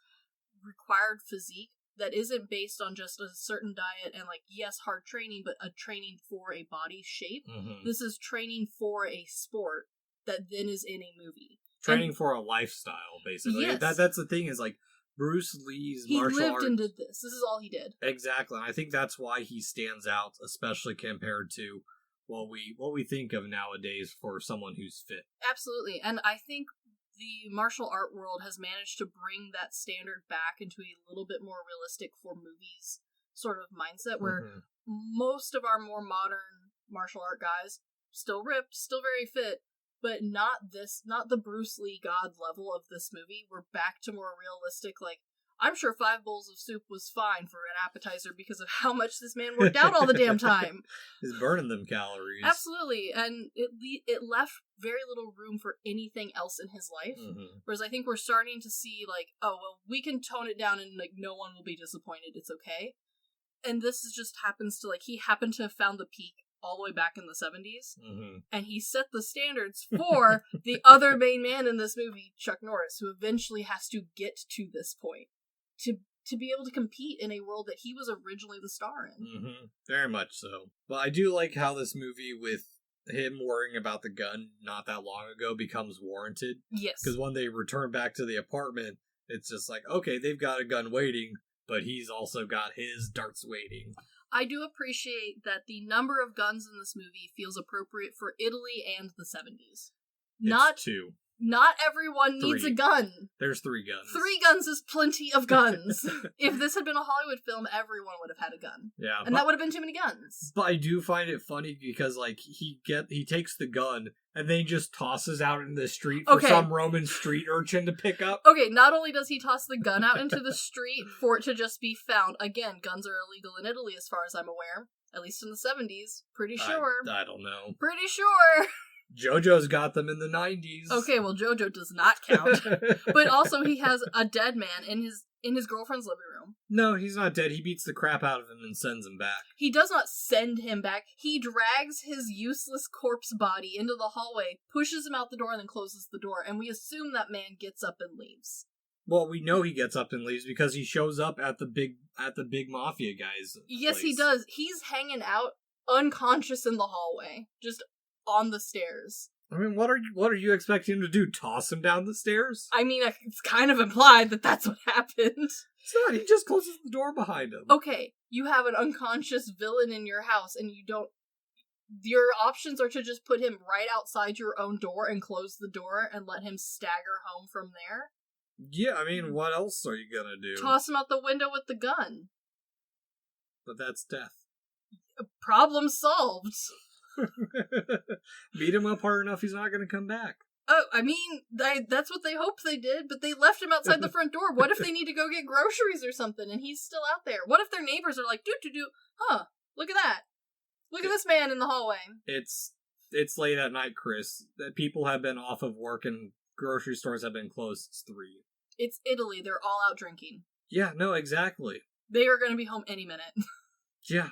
required physique that isn't based on just a certain diet and, like, yes, hard training, but a training for a body shape. This is training for a sport that then is in a movie. Training for a lifestyle, basically. Yes. That's the thing, is like Bruce Lee's martial arts. He lived and did this. This is all he did. Exactly. And I think that's why he stands out, especially compared to what we think of nowadays for someone who's fit. Absolutely. And I think the martial art world has managed to bring that standard back into a little bit more realistic for movies sort of mindset, where most of our more modern martial art guys, still ripped, still very fit, but not the Bruce Lee God level of this movie. We're back to more realistic, like, I'm sure 5 bowls of soup was fine for an appetizer because of how much this man worked out all the damn time. He's burning them calories. Absolutely, and it left very little room for anything else in his life. Whereas I think we're starting to see, like, oh, well, we can tone it down and, like, no one will be disappointed, it's okay. And this just happens to, like, he happened to have found the peak all the way back in the 70s, and he set the standards for the other main man in this movie, Chuck Norris, who eventually has to get to this point to be able to compete in a world that he was originally the star in. Very much so. But I do like how this movie, with him worrying about the gun not that long ago, becomes warranted. Yes. Because when they return back to the apartment, it's just like, okay, they've got a gun waiting, but he's also got his darts waiting. I do appreciate that the number of guns in this movie feels appropriate for Italy and the 70s. It's 2. Not everyone needs a gun. There's 3 guns. 3 guns is plenty of guns. If this had been a Hollywood film, everyone would have had a gun. Yeah. And that would have been too many guns. But I do find it funny because, like, he takes the gun and then he just tosses out into the street for some Roman street urchin to pick up. Okay, not only does he toss the gun out into the street for it to just be found, again, guns are illegal in Italy as far as I'm aware. At least in the 70s. Pretty sure. I don't know. Pretty sure. JoJo's got them in the 90s. Okay, well, JoJo does not count. But also, he has a dead man in his girlfriend's living room. No, he's not dead. He beats the crap out of him and sends him back. He does not send him back. He drags his useless corpse body into the hallway, pushes him out the door, and then closes the door. And we assume that man gets up and leaves. Well, we know he gets up and leaves because he shows up at the big mafia guy's Yes, place. He does. He's hanging out unconscious in the hallway, just on the stairs. I mean, what are you expecting him to do? Toss him down the stairs? I mean, it's kind of implied that that's what happened. It's not. He just closes the door behind him. Okay, you have an unconscious villain in your house, and your options are to just put him right outside your own door and close the door and let him stagger home from there. Yeah, I mean, what else are you gonna do? Toss him out the window with the gun. But that's death. Problem solved. Beat him up hard enough, he's not gonna come back. Oh, I mean, that's what they hoped they did, but they left him outside the front door. What if they need to go get groceries or something, and he's still out there? What if their neighbors are like, huh, look at that. Look at this man in the hallway. It's late at night, Chris. People have been off of work and grocery stores have been closed. It's 3. It's Italy. They're all out drinking. Yeah, no, exactly. They are going to be home any minute. Yeah.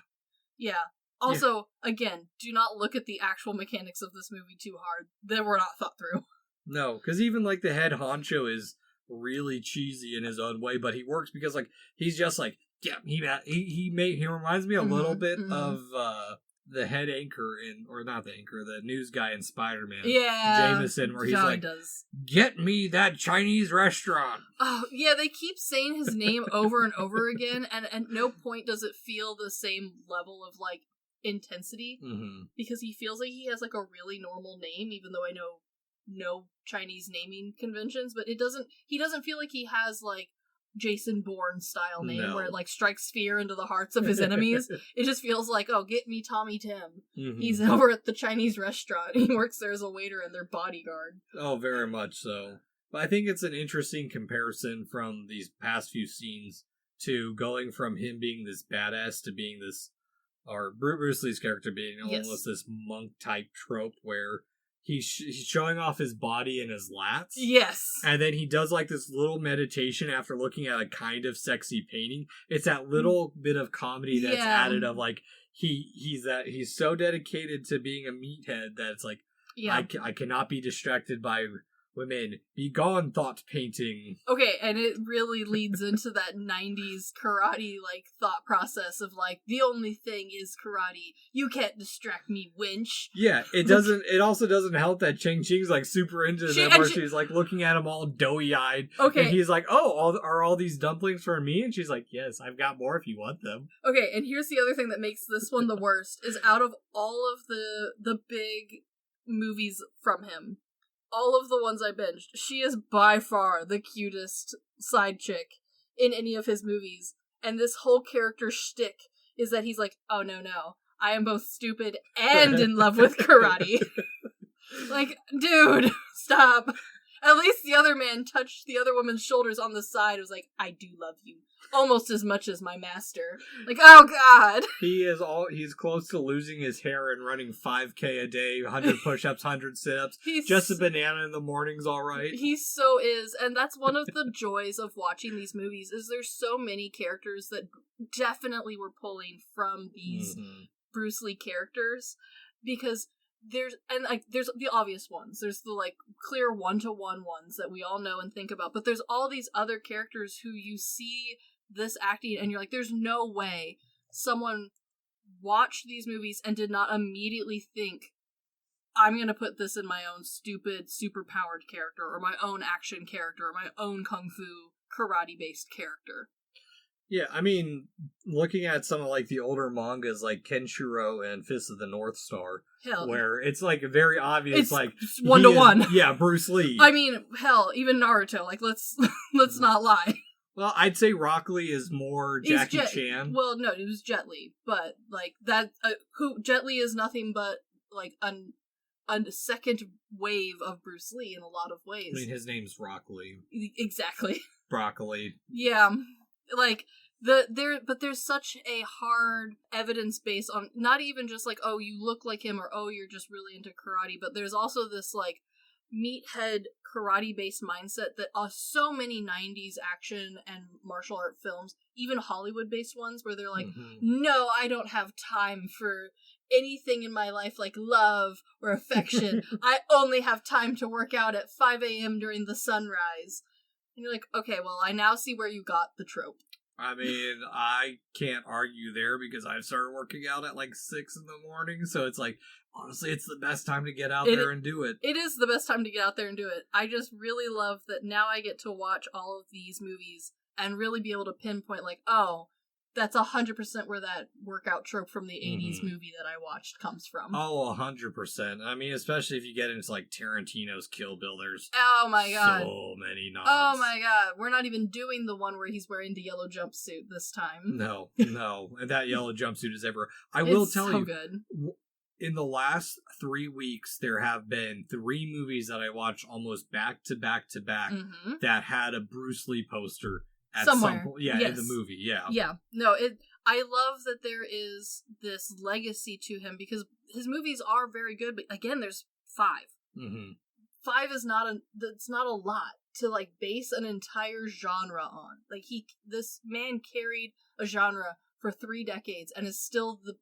Yeah. Also, again, do not look at the actual mechanics of this movie too hard. They were not thought through. No, because even, like, the head honcho is really cheesy in his own way, but he works because, like, he's just like, yeah, he reminds me a little bit of the head anchor the news guy in Spider-Man. Yeah. Jameson, where he's get me that Chinese restaurant. Oh, yeah, they keep saying his name over and over again, and at no point does it feel the same level of, like, intensity. Mm-hmm. Because he feels like he has, like, a really normal name, even though I know no Chinese naming conventions, but he doesn't feel like he has, like, Jason Bourne style name where it like strikes fear into the hearts of his enemies. It just feels like, oh, get me Tommy Tim. Mm-hmm. He's over at the Chinese restaurant. He works there as a waiter and their bodyguard. Oh, very much so. But I think it's an interesting comparison from these past few scenes to going from him being this badass to being this, or Bruce Lee's character being almost this monk type trope where he's showing off his body and his lats. Yes. And then he does like this little meditation after looking at a kind of sexy painting. It's that little bit of comedy that's added of like he's so dedicated to being a meathead that it's like I cannot be distracted by women. Be gone, thought painting. Okay, and it really leads into that 90s karate like thought process of like the only thing is karate. You can't distract me, winch. Yeah, it also doesn't help that Ching Ching's like super into them where she's like looking at him all doughy eyed. Okay. And he's like, "Oh, are all these dumplings for me?" And she's like, "Yes, I've got more if you want them." Okay, and here's the other thing that makes this one the worst is out of all of the big movies from him, all of the ones I binged, she is by far the cutest side chick in any of his movies. And this whole character shtick is that he's like, oh no, I am both stupid and in love with karate. Like, dude, stop. At least the other man touched the other woman's shoulders on the side. It was like, I do love you. Almost as much as my master. Like, oh god. He's close to losing his hair and running 5K a day, 100 push-ups, 100 sit-ups. Just a banana in the morning's alright. He so is. And that's one of the joys of watching these movies, is there's so many characters that definitely were pulling from these Bruce Lee characters. Because there's the obvious ones. There's the like clear one-to-one ones that we all know and think about. But there's all these other characters who you see this acting and you're like, there's no way someone watched these movies and did not immediately think, I'm gonna put this in my own stupid, super-powered character, or my own action character, or my own kung fu karate-based character. Yeah, I mean, looking at some of like the older mangas like Kenshiro and Fist of the North Star, Hell, where it's like very obvious, it's like one to he is- one. Yeah, Bruce Lee. I mean, hell, even Naruto. Like, let's not lie. Well, I'd say Rock Lee is more Jackie Chan. Well, no, it was Jet Li, but like that. Jet Li is nothing but like a second wave of Bruce Lee in a lot of ways. I mean, his name's Rock Lee. Exactly. Broccoli. Yeah, like but there's such a hard evidence base on not even just like, oh, you look like him, or oh, you're just really into karate, but there's also this like meathead karate based mindset that so many 90s action and martial art films, even Hollywood based ones, where they're like, no, I don't have time for anything in my life like love or affection. I only have time to work out at 5 a.m. during the sunrise. And you're like, okay, well, I now see where you got the trope. I mean, I can't argue there because I've started working out at like 6 a.m, so it's like, honestly, it's the best time to get out there and do it. It is the best time to get out there and do it. I just really love that now I get to watch all of these movies and really be able to pinpoint like, oh, that's 100% where that workout trope from the 80s movie that I watched comes from. Oh, 100%. I mean, especially if you get into like Tarantino's Kill Bill, there's oh my god, so many nods. Oh my god, we're not even doing the one where he's wearing the yellow jumpsuit this time. No, and that yellow jumpsuit is ever. I will tell so you, good. In the last 3 weeks, there have been 3 movies that I watched almost back to back to back that had a Bruce Lee poster. At somewhere. Some point, in the movie, Yeah, no, I love that there is this legacy to him because his movies are very good, but again, there's 5. 5 is that's not a lot to like base an entire genre on. Like this man carried a genre for 3 decades and is still the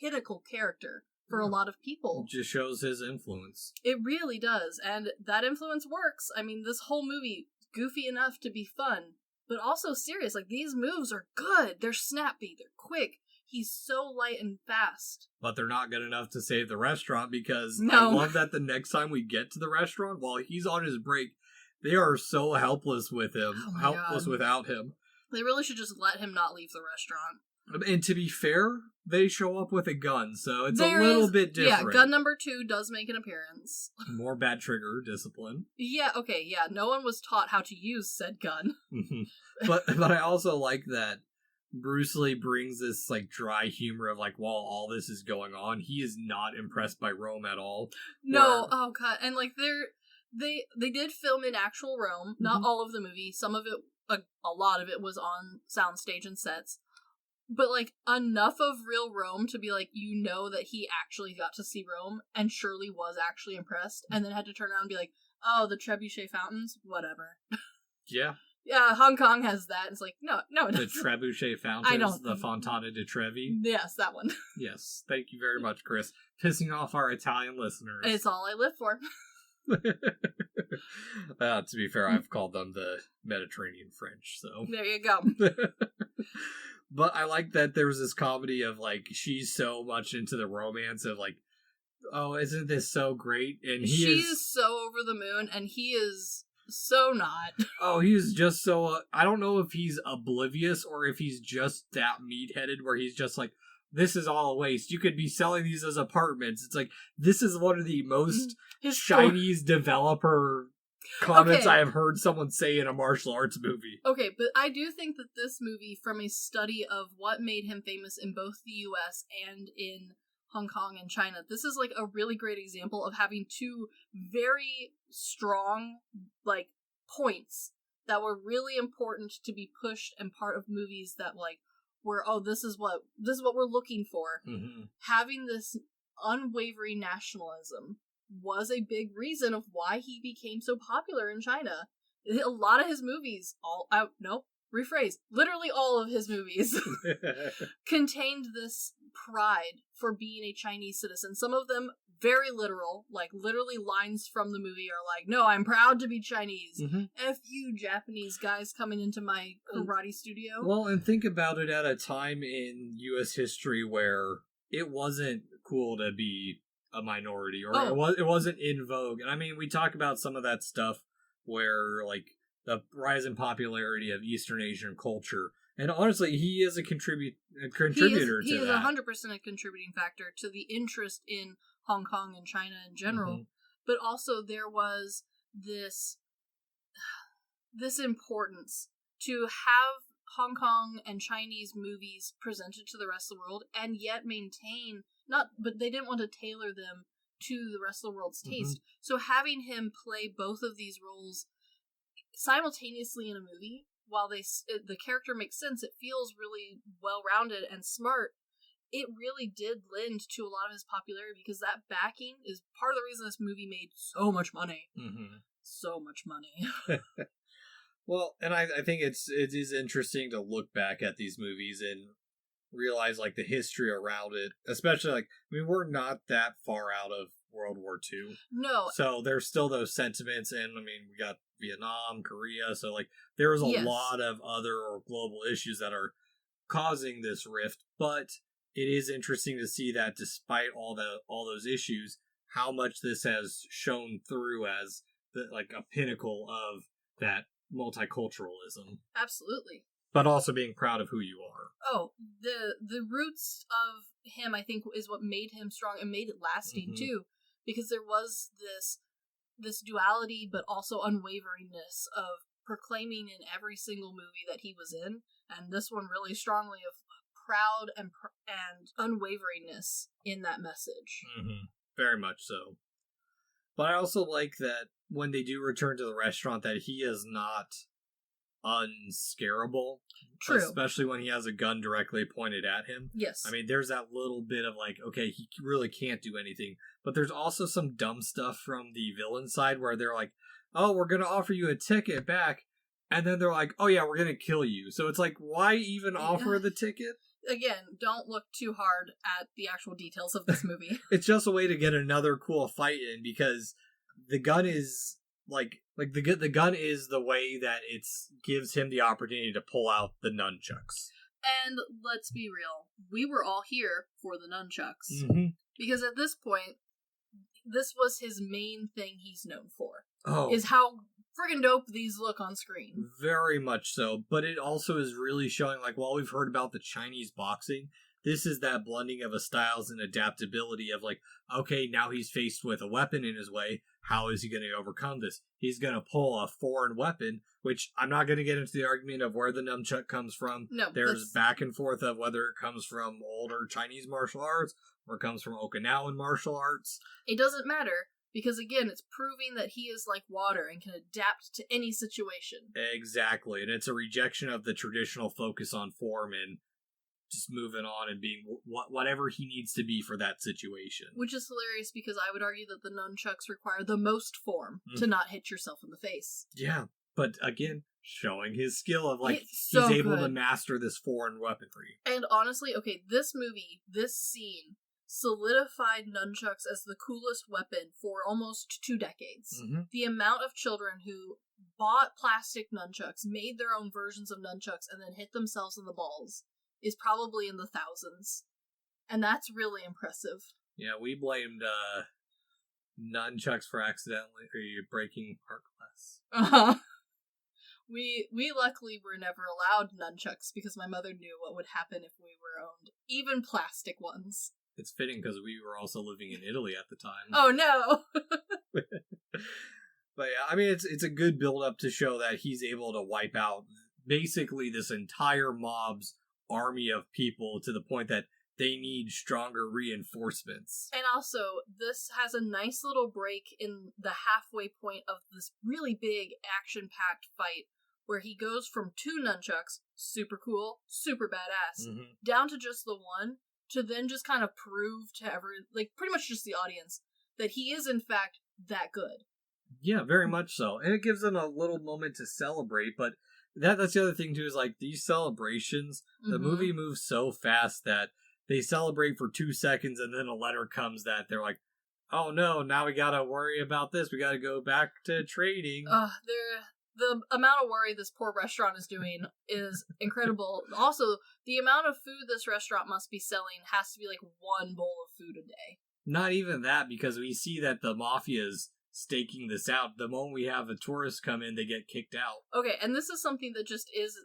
pinnacle character for a lot of people. It just shows his influence. It really does, and that influence works. I mean, this whole movie, goofy enough to be fun, but also serious. Like, these moves are good. They're snappy. They're quick. He's so light and fast. But they're not good enough to save the restaurant because no. I love that the next time we get to the restaurant, while he's on his break, they are so helpless with him. Oh helpless without him. They really should just let him not leave the restaurant. And to be fair, they show up with a gun, so it's a little bit different. Yeah, gun number 2 does make an appearance. More bad trigger discipline. Yeah, okay, yeah. No one was taught how to use said gun. But I also like that Bruce Lee brings this like dry humor of like, while all this is going on, he is not impressed by Rome at all. No, oh god, and like they did film in actual Rome, not all of the movie. Some of it, a lot of it was on soundstage and sets. But, like, enough of real Rome to be like, you know that he actually got to see Rome and surely was actually impressed, and then had to turn around and be like, oh, the Trebuchet Fountains? Whatever. Yeah. Yeah, Hong Kong has that. It's like, no, it doesn't. The Trebuchet Fountains, the Fontana di Trevi. Yes, that one. Yes, thank you very much, Chris. Pissing off our Italian listeners. It's all I live for. To be fair, I've called them the Mediterranean French, so. There you go. But I like that there was this comedy of, like, she's so much into the romance of, like, oh, isn't this so great? And she's so over the moon, and he is so not. Oh, he's just so, I don't know if he's oblivious or if he's just that meat-headed where he's just like, this is all a waste. You could be selling these as apartments. It's like, this is one of the most Chinese developer comments I have heard someone say in a martial arts movie. Okay, but I do think that this movie, from a study of what made him famous in both the US and in Hong Kong and China, this is like a really great example of having 2 very strong, like, points that were really important to be pushed and part of movies that, like, were, oh, this is what we're looking for. Having this unwavering nationalism was a big reason of why he became so popular in China. A lot of his movies, literally all of his movies contained this pride for being a Chinese citizen. Some of them very literal, like literally lines from the movie are like, no, I'm proud to be Chinese. F you Japanese guys coming into my karate studio. Well, and think about it at a time in U.S. history where it wasn't cool to be a minority, or it wasn't in vogue. And I mean, we talk about some of that stuff where, like, the rise in popularity of Eastern Asian culture And honestly, he is a contributor he to is that. 100% a contributing factor to the interest in Hong Kong and China in general. But also there was this importance to have Hong Kong and Chinese movies presented to the rest of the world and yet maintain but they didn't want to tailor them to the rest of the world's taste. So having him play both of these roles simultaneously in a movie, while the character makes sense, it feels really well-rounded and smart. It really did lend to a lot of his popularity because that backing is part of the reason this movie made so much money. So much money. Well, and I think it is interesting to look back at these movies and realize like the history around it, especially like, I mean, we're not that far out of World War II. No. So there's still those sentiments, and I mean, we got Vietnam, Korea, so like there's a lot of other global issues that are causing this rift, but it is interesting to see that despite all those issues, how much this has shown through as like a pinnacle of that multiculturalism. Absolutely. But also being proud of who you are. Oh, the roots of him, I think, is what made him strong and made it lasting too, because there was this duality, but also unwaveringness of proclaiming in every single movie that he was in, and this one really strongly of proud and unwaveringness in that message. Very much so. But I also like that when they do return to the restaurant, that he is not unscarable. True. Especially when he has a gun directly pointed at him. Yes. I mean, there's that little bit of like, okay, he really can't do anything. But there's also some dumb stuff from the villain side where they're like, oh, we're going to offer you a ticket back. And then they're like, oh yeah, we're going to kill you. So it's like, why even offer the ticket? Again, don't look too hard at the actual details of this movie. It's just a way to get another cool fight in, because the gun is the gun is the way that it gives him the opportunity to pull out the nunchucks. And let's be real, we were all here for the nunchucks. Because at this point, this was his main thing he's known for. Is how friggin' dope these look on screen. Very much so, but it also is really showing, like, while we've heard about the Chinese boxing, this is that blending of a styles and adaptability of, like, okay, now he's faced with a weapon in his way. How is he going to overcome this? He's going to pull a foreign weapon, which I'm not going to get into the argument of where the nunchuck comes from. No, there's back and forth of whether it comes from older Chinese martial arts or it comes from Okinawan martial arts. It doesn't matter, because again, it's proving that he is like water and can adapt to any situation. Exactly, and it's a rejection of the traditional focus on form and just moving on and being whatever he needs to be for that situation. Which is hilarious, because I would argue that the nunchucks require the most form to not hit yourself in the face. Yeah, but again, showing his skill of, like, so he's able to master this foreign weaponry. And honestly, okay, this movie, this scene, solidified nunchucks as the coolest weapon for almost 2 decades. The amount of children who bought plastic nunchucks, made their own versions of nunchucks, and then hit themselves in the balls is probably in the thousands. And that's really impressive. Yeah, we blamed nunchucks for accidentally breaking art class. We luckily were never allowed nunchucks because my mother knew what would happen if we were owned, even plastic ones. It's fitting because we were also living in Italy at the time. Oh no! But yeah, I mean, it's a good build-up to show that he's able to wipe out basically this entire mob's army of people to the point that they need stronger reinforcements. And also, this has a nice little break in the halfway point of this really big action-packed fight where he goes from 2 nunchucks, super cool, super badass, down to just the one, to then just kind of prove to pretty much just the audience, that he is in fact that good. Yeah, very much so. And it gives them a little moment to celebrate, but that's the other thing too, is like these celebrations, the movie moves so fast that they celebrate for 2 seconds and then a letter comes that they're like, oh no, now we gotta worry about this. We gotta go back to trading. The amount of worry this poor restaurant is doing is incredible. Also, the amount of food this restaurant must be selling has to be like 1 bowl of food a day. Not even that, because we see that the mafia is staking this out. The moment we have a tourist come in, they get kicked out. Okay, and this is something that just is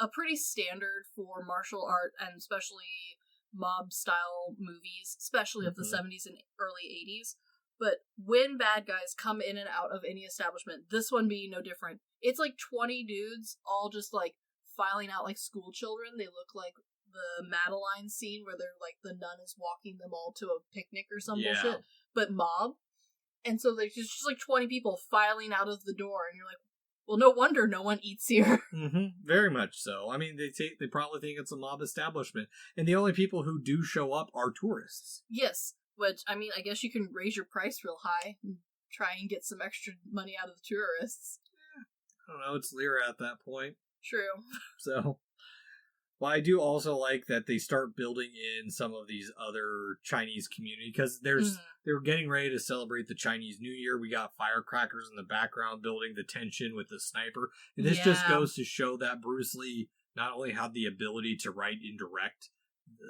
a pretty standard for martial art, and especially mob-style movies, especially of the 70s and early 80s. But when bad guys come in and out of any establishment, this one being no different, it's like 20 dudes all just, like, filing out like school children. They look like the Madeline scene where they're like, the nun is walking them all to a picnic or some bullshit, but mob. And so there's just like 20 people filing out of the door, and you're like, well, no wonder no one eats here. Very much so. I mean, they probably think it's a mob establishment, and the only people who do show up are tourists. Yes, which, I mean, I guess you can raise your price real high and try and get some extra money out of the tourists. I don't know, it's lira at that point. True. So, well, I do also like that they start building in some of these other Chinese community, because they're getting ready to celebrate the Chinese New Year. We got firecrackers in the background building the tension with the sniper. And this just goes to show that Bruce Lee not only had the ability to write and direct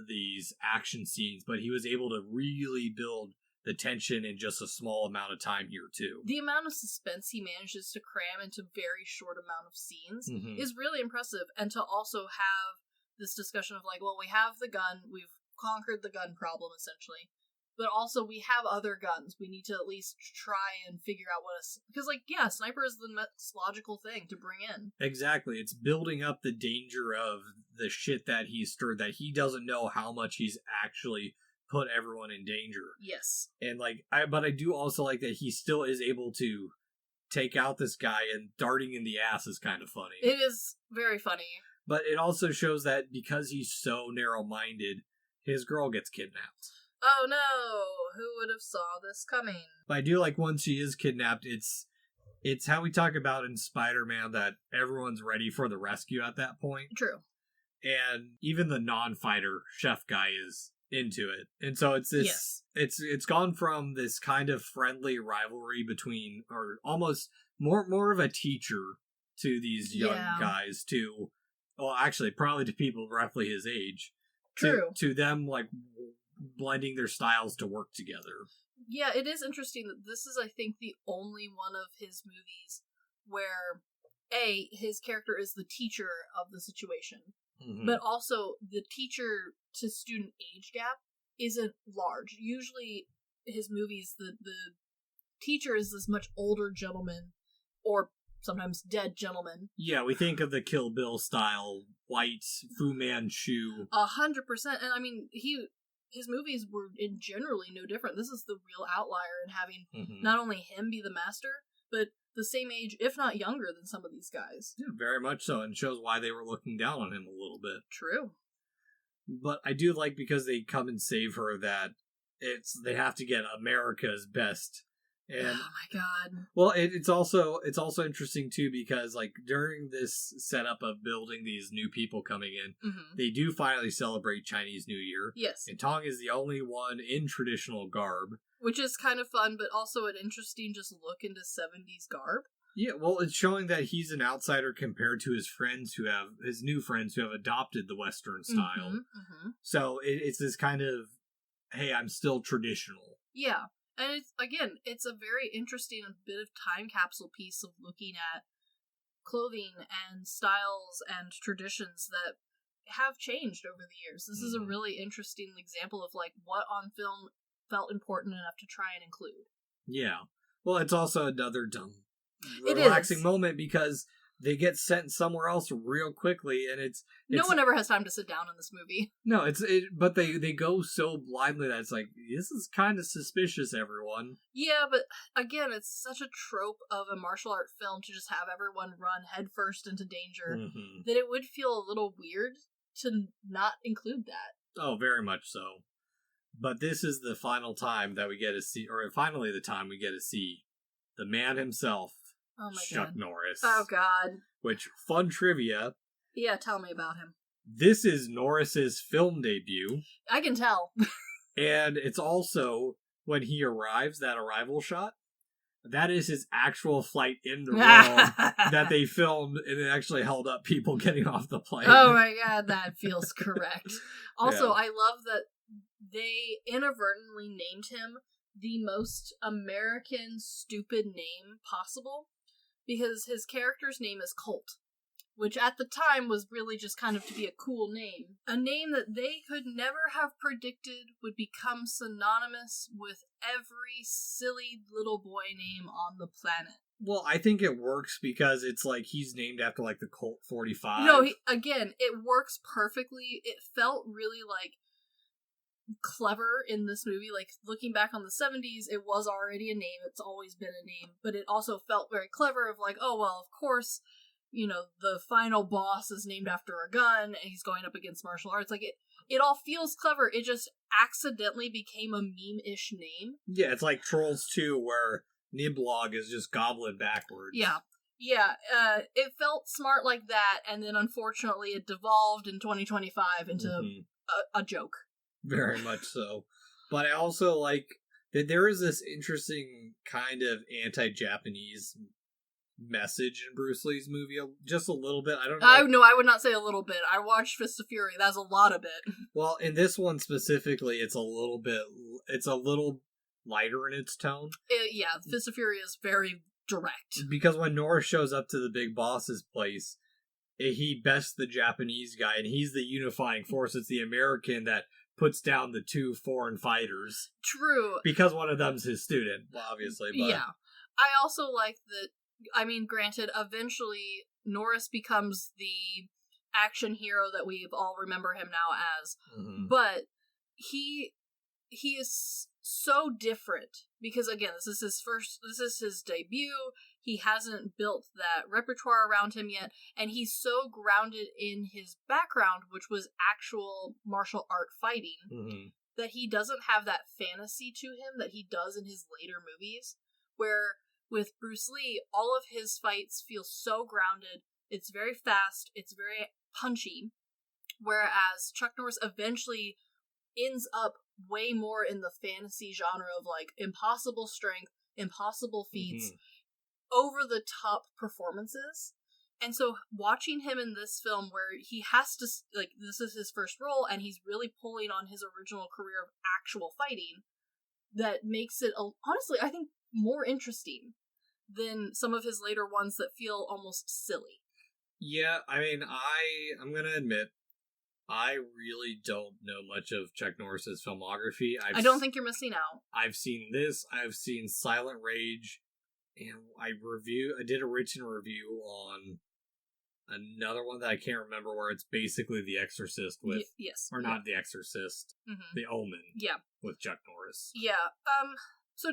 these action scenes, but he was able to really build the tension in just a small amount of time here, too. The amount of suspense he manages to cram into very short amount of scenes is really impressive. And to also have this discussion of like, well, we have the gun, we've conquered the gun problem, essentially. But also, we have other guns. We need to at least try and figure out what because, like, yeah, sniper is the most logical thing to bring in. Exactly. It's building up the danger of the shit that he's stirred, that he doesn't know how much he's actually put everyone in danger. Yes. And, like, but I do also like that he still is able to take out this guy, and darting in the ass is kind of funny. It is very funny. But it also shows that because he's so narrow-minded, his girl gets kidnapped. Oh no, who would have saw this coming? But I do like once she is kidnapped, it's how we talk about in Spider-Man that everyone's ready for the rescue at that point. True. And even the non-fighter chef guy is into it. And so it's this it's gone from this kind of friendly rivalry between, or almost more of a teacher to these young guys, to, well, actually probably to people roughly his age. True. To them, like, blending their styles to work together. Yeah, it is interesting that this is, I think, the only one of his movies where, A, his character is the teacher of the situation, but also the teacher to student age gap isn't large. Usually, his movies, the teacher is this much older gentleman, or sometimes dead gentleman. Yeah, we think of the Kill Bill style, white, Fu Manchu. 100%, and I mean, his movies were in generally no different. This is the real outlier in having not only him be the master, but the same age, if not younger, than some of these guys. Yeah, very much so, and shows why they were looking down on him a little bit. True. But I do like, because they come and save her, that they have to get America's best. And, oh my god. Well, it's also interesting too, because like during this setup of building these new people coming in, they do finally celebrate Chinese New Year. Yes. And Tong is the only one in traditional garb. Which is kind of fun, but also an interesting just look into 70s garb. Yeah, well, it's showing that he's an outsider compared to his new friends who have adopted the Western style. So it's this kind of, hey, I'm still traditional. Yeah. And it's a very interesting bit of time capsule piece of looking at clothing and styles and traditions that have changed over the years. This is a really interesting example of like what on film felt important enough to try and include. Yeah. Well, it's also another dumb, relaxing moment, because they get sent somewhere else real quickly, and it's no one ever has time to sit down in this movie. No, but they go so blindly that it's like, this is kind of suspicious, everyone. Yeah, but again, it's such a trope of a martial art film to just have everyone run headfirst into danger that it would feel a little weird to not include that. Oh, very much so. But this is the final time that we get to see, or finally the time we get to see the man himself. Oh my Chuck God. Norris. Oh God. Which, fun trivia. Yeah, tell me about him. This is Norris's film debut. I can tell. And it's also, when he arrives, that arrival shot, that is his actual flight in the room that they filmed, and it actually held up people getting off the plane. Oh my God, that feels correct. Also, yeah. I love that they inadvertently named him the most American stupid name possible. Because his character's name is Colt. which at the time was really just kind of to be a cool name. A name that they could never have predicted would become synonymous with every silly little boy name on the planet. Well, I think it works because it's like he's named after like the Colt 45. No, again, it works perfectly. It felt really like clever in this movie. Like looking back on the 70s, it was already a name. It's always been a name, but it also felt very clever of like, oh, well, of course, you know, the final boss is named after a gun and he's going up against martial arts. Like it all feels clever. It just accidentally became a meme-ish name. Yeah, it's like Trolls 2 where Niblog is just goblin backwards. Yeah. It felt smart like that, and then unfortunately it devolved in 2025 into a joke. Very much so. But I also like that there is this interesting kind of anti-Japanese message in Bruce Lee's movie, just a little bit. I don't know. No, I would not say a little bit. I watched Fist of Fury. That's a lot of it. Well, in this one specifically, it's a little lighter in its tone. Fist of Fury is very direct. Because when Norris shows up to the big boss's place, he bests the Japanese guy, and he's the unifying force. It's the American that puts down the two foreign fighters. True. Because one of them's his student, obviously. But... yeah. I also like that, I mean, granted, eventually Norris becomes the action hero that we all remember him now as. Mm-hmm. But he is so different because, again, this is his debut. He hasn't built that repertoire around him yet, and he's so grounded in his background, which was actual martial art fighting, that he doesn't have that fantasy to him that he does in his later movies, where with Bruce Lee, all of his fights feel so grounded. It's very fast, it's very punchy, whereas Chuck Norris eventually ends up way more in the fantasy genre of like impossible strength, impossible feats, over the top performances. And so watching him in this film where he has to, like, this is his first role and he's really pulling on his original career of actual fighting, that makes it honestly, I think, more interesting than some of his later ones that feel almost silly. Yeah, I mean, I'm gonna admit, I really don't know much of Chuck Norris's filmography. I don't think you're missing out. I've seen this, I've seen Silent Rage, and I did a written review on another one that I can't remember, where it's basically The Exorcist with... yes. Or not The Exorcist. The Omen. Yeah. With Chuck Norris. Yeah. So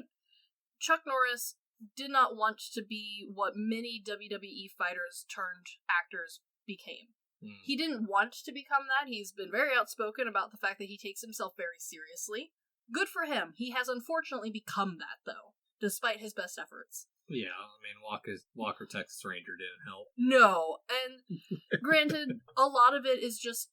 Chuck Norris did not want to be what many WWE fighters turned actors became. He didn't want to become that. He's been very outspoken about the fact that he takes himself very seriously. Good for him. He has unfortunately become that, though, despite his best efforts. Yeah, I mean, Walker Texas Ranger didn't help. No, and granted, a lot of it is just,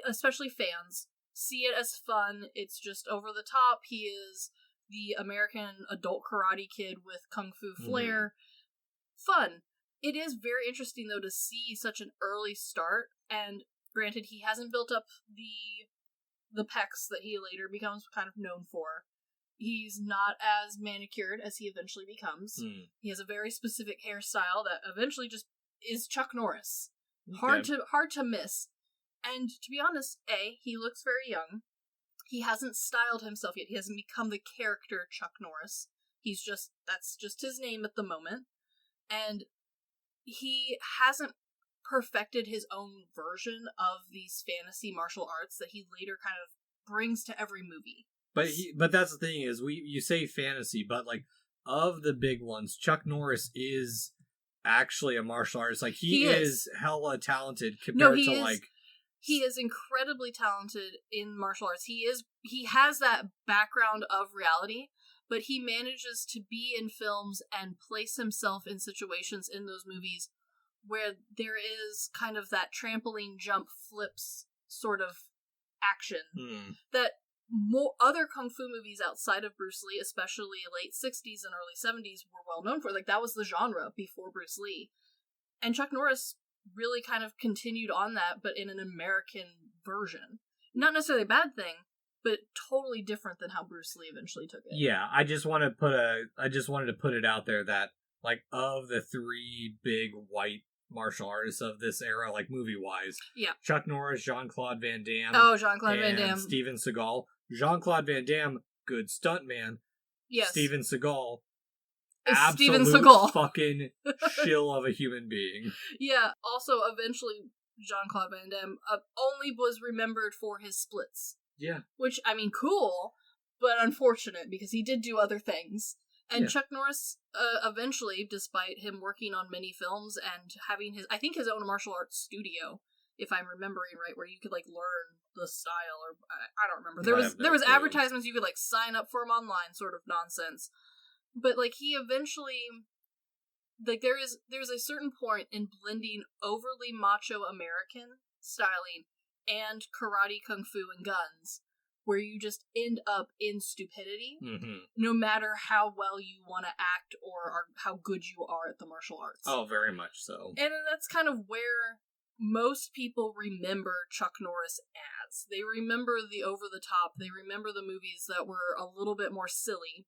especially fans, see it as fun. It's just over the top. He is the American adult karate kid with kung fu flair. Fun. It is very interesting, though, to see such an early start, and granted, he hasn't built up the pecs that he later becomes kind of known for. He's not as manicured as he eventually becomes. He has a very specific hairstyle that eventually just is Chuck Norris. Okay. Hard to miss. And to be honest, he looks very young. He hasn't styled himself yet. He hasn't become the character Chuck Norris. That's just his name at the moment. And he hasn't perfected his own version of these fantasy martial arts that he later kind of brings to every movie. But that's the thing is, you say fantasy, but like of the big ones, Chuck Norris is actually a martial artist. Like he is hella talented compared to like. He is incredibly talented in martial arts. He has that background of reality, but he manages to be in films and place himself in situations in those movies where there is kind of that trampoline jump flips sort of action that other kung fu movies outside of Bruce Lee, especially late 60s and early 70s, were well known for. Like, that was the genre before Bruce Lee. And Chuck Norris really kind of continued on that, but in an American version. Not necessarily a bad thing, but totally different than how Bruce Lee eventually took it. Yeah, I just wanted to put it out there that, like, of the three big white martial artists of this era, like movie-wise. Yeah. Chuck Norris, Jean-Claude Van Damme. Oh, Jean-Claude Van Damme. Steven Seagal. Jean-Claude Van Damme, good stuntman. Yes. Steven Seagal, Steven absolute Seagal. fucking shill of a human being. Yeah, also, eventually, Jean-Claude Van Damme only was remembered for his splits. Yeah. Which, I mean, cool, but unfortunate, because he did do other things. And Chuck Norris, eventually, despite him working on many films and having his own martial arts studio, if I'm remembering right, where you could, like, learn the style, or I don't remember. There was advertisements you could, like, sign up for him online, sort of nonsense. But, like, he eventually, like, there's a certain point in blending overly macho American styling and karate, kung fu, and guns, where you just end up in stupidity, no matter how well you want to act or how good you are at the martial arts. Oh, very much so. And that's kind of where most people remember Chuck Norris as. They remember the over-the-top, they remember the movies that were a little bit more silly.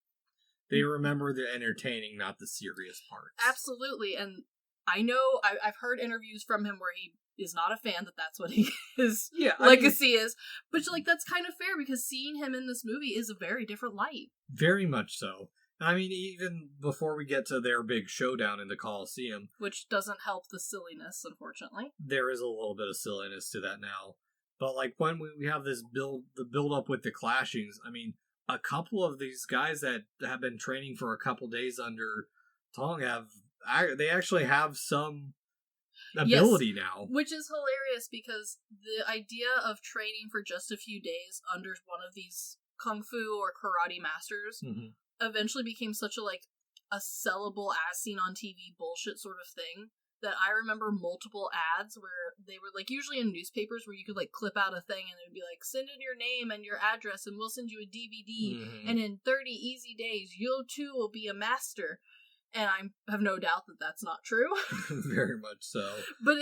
They remember the entertaining, not the serious parts. Absolutely, and I know, I've heard interviews from him where he is not a fan, that's what his legacy is. But, like, that's kind of fair, because seeing him in this movie is a very different light. Very much so. I mean, even before we get to their big showdown in the Coliseum. Which doesn't help the silliness, unfortunately. There is a little bit of silliness to that now. But, like, when we have this the build-up with the clashings, I mean, a couple of these guys that have been training for a couple days under Tong they actually have some ability now. Which is hilarious, because the idea of training for just a few days under one of these kung fu or karate masters eventually became such a sellable as seen on TV bullshit sort of thing, that I remember multiple ads where they were, like, usually in newspapers where you could, like, clip out a thing and it would be like, send in your name and your address and we'll send you a DVD and in 30 easy days you too will be a master. And I have no doubt that that's not true. Very much so. But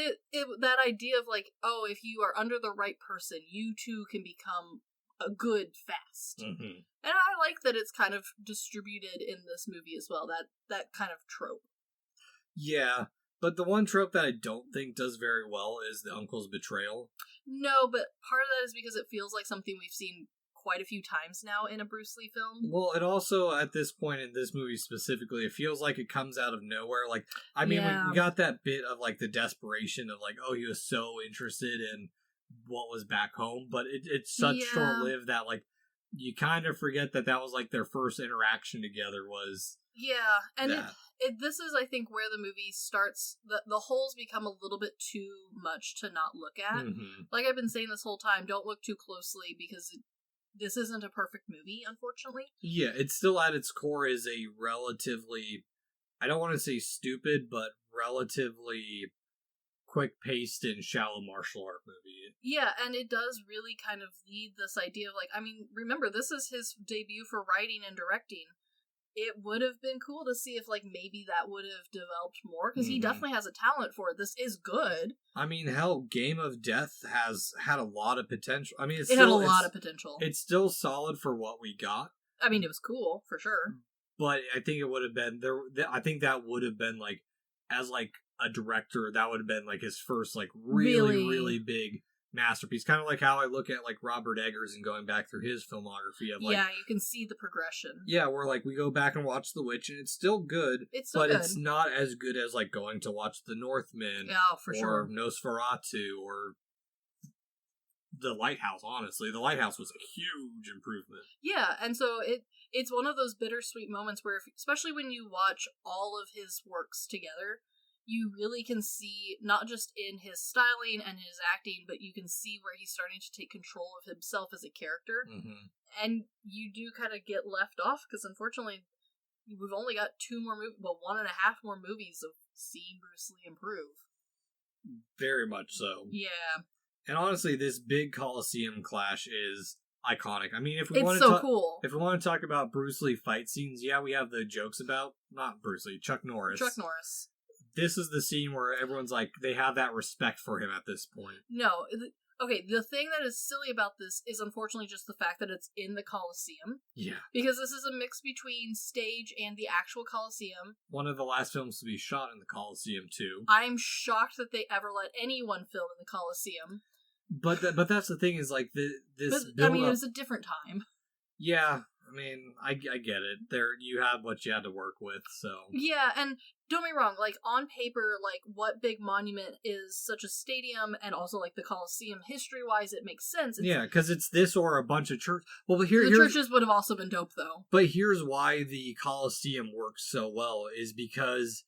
that idea of, like, oh, if you are under the right person, you too can become a good fast. And I like that it's kind of distributed in this movie as well, that kind of trope. Yeah, but the one trope that I don't think does very well is the uncle's betrayal. No, but part of that is because it feels like something we've seen quite a few times now in a Bruce Lee film. Well, it also, at this point in this movie specifically, it feels like it comes out of nowhere. Like, I mean, we got that bit of, like, the desperation of, like, oh, he was so interested in what was back home, but it's such short-lived that, like, you kind of forget that was, like, their first interaction together was... Yeah, and this is, I think, where the movie starts, the holes become a little bit too much to not look at. Like I've been saying this whole time, don't look too closely, because this isn't a perfect movie, unfortunately. Yeah, it still at its core is a relatively, I don't want to say stupid, but relatively quick-paced and shallow martial art movie. Yeah, and it does really kind of lead this idea of, like, I mean, remember, this is his debut for writing and directing. It would have been cool to see if, like, maybe that would have developed more, because he definitely has a talent for it. This is good. I mean, hell, Game of Death has had a lot of potential. I mean, it had a lot of potential. It's still solid for what we got. I mean, it was cool, for sure. But I think it would have been, I think that would have been, like, as, like, a director, that would have been, like, his first, like, really big masterpiece. Kind of like how I look at, like, Robert Eggers and going back through his filmography of, like... Yeah, you can see the progression. Yeah, where, like, we go back and watch The Witch, and it's still good. It's not as good as, like, going to watch The Northman. Oh, for sure. Or Nosferatu, or The Lighthouse, honestly. The Lighthouse was a huge improvement. Yeah, and so it's one of those bittersweet moments where, especially when you watch all of his works together, you really can see, not just in his styling and his acting, but you can see where he's starting to take control of himself as a character. And you do kind of get left off, because unfortunately, we've only got 1.5 more movies of seeing Bruce Lee improve. Very much so. Yeah. And honestly, this big Coliseum clash is iconic. I mean, if we want to talk about Bruce Lee fight scenes, yeah, we have the jokes about, not Bruce Lee, Chuck Norris. this is the scene where everyone's like, they have that respect for him at this point. No. Okay, the thing that is silly about this is unfortunately just the fact that it's in the Coliseum. Yeah. Because this is a mix between stage and the actual Coliseum. One of the last films to be shot in the Coliseum, too. I'm shocked that they ever let anyone film in the Coliseum. But that's the thing is, like, this But, I mean, it was a different time. Yeah, I mean, I get it. There, you had what you had to work with, so... Yeah, and don't get me wrong, like, on paper, like, what big monument is such a stadium, and also, like, the Coliseum, history-wise, it makes sense. Yeah, because it's this or a bunch of churches. Well, but the churches would have also been dope, though. But here's why the Coliseum works so well, is because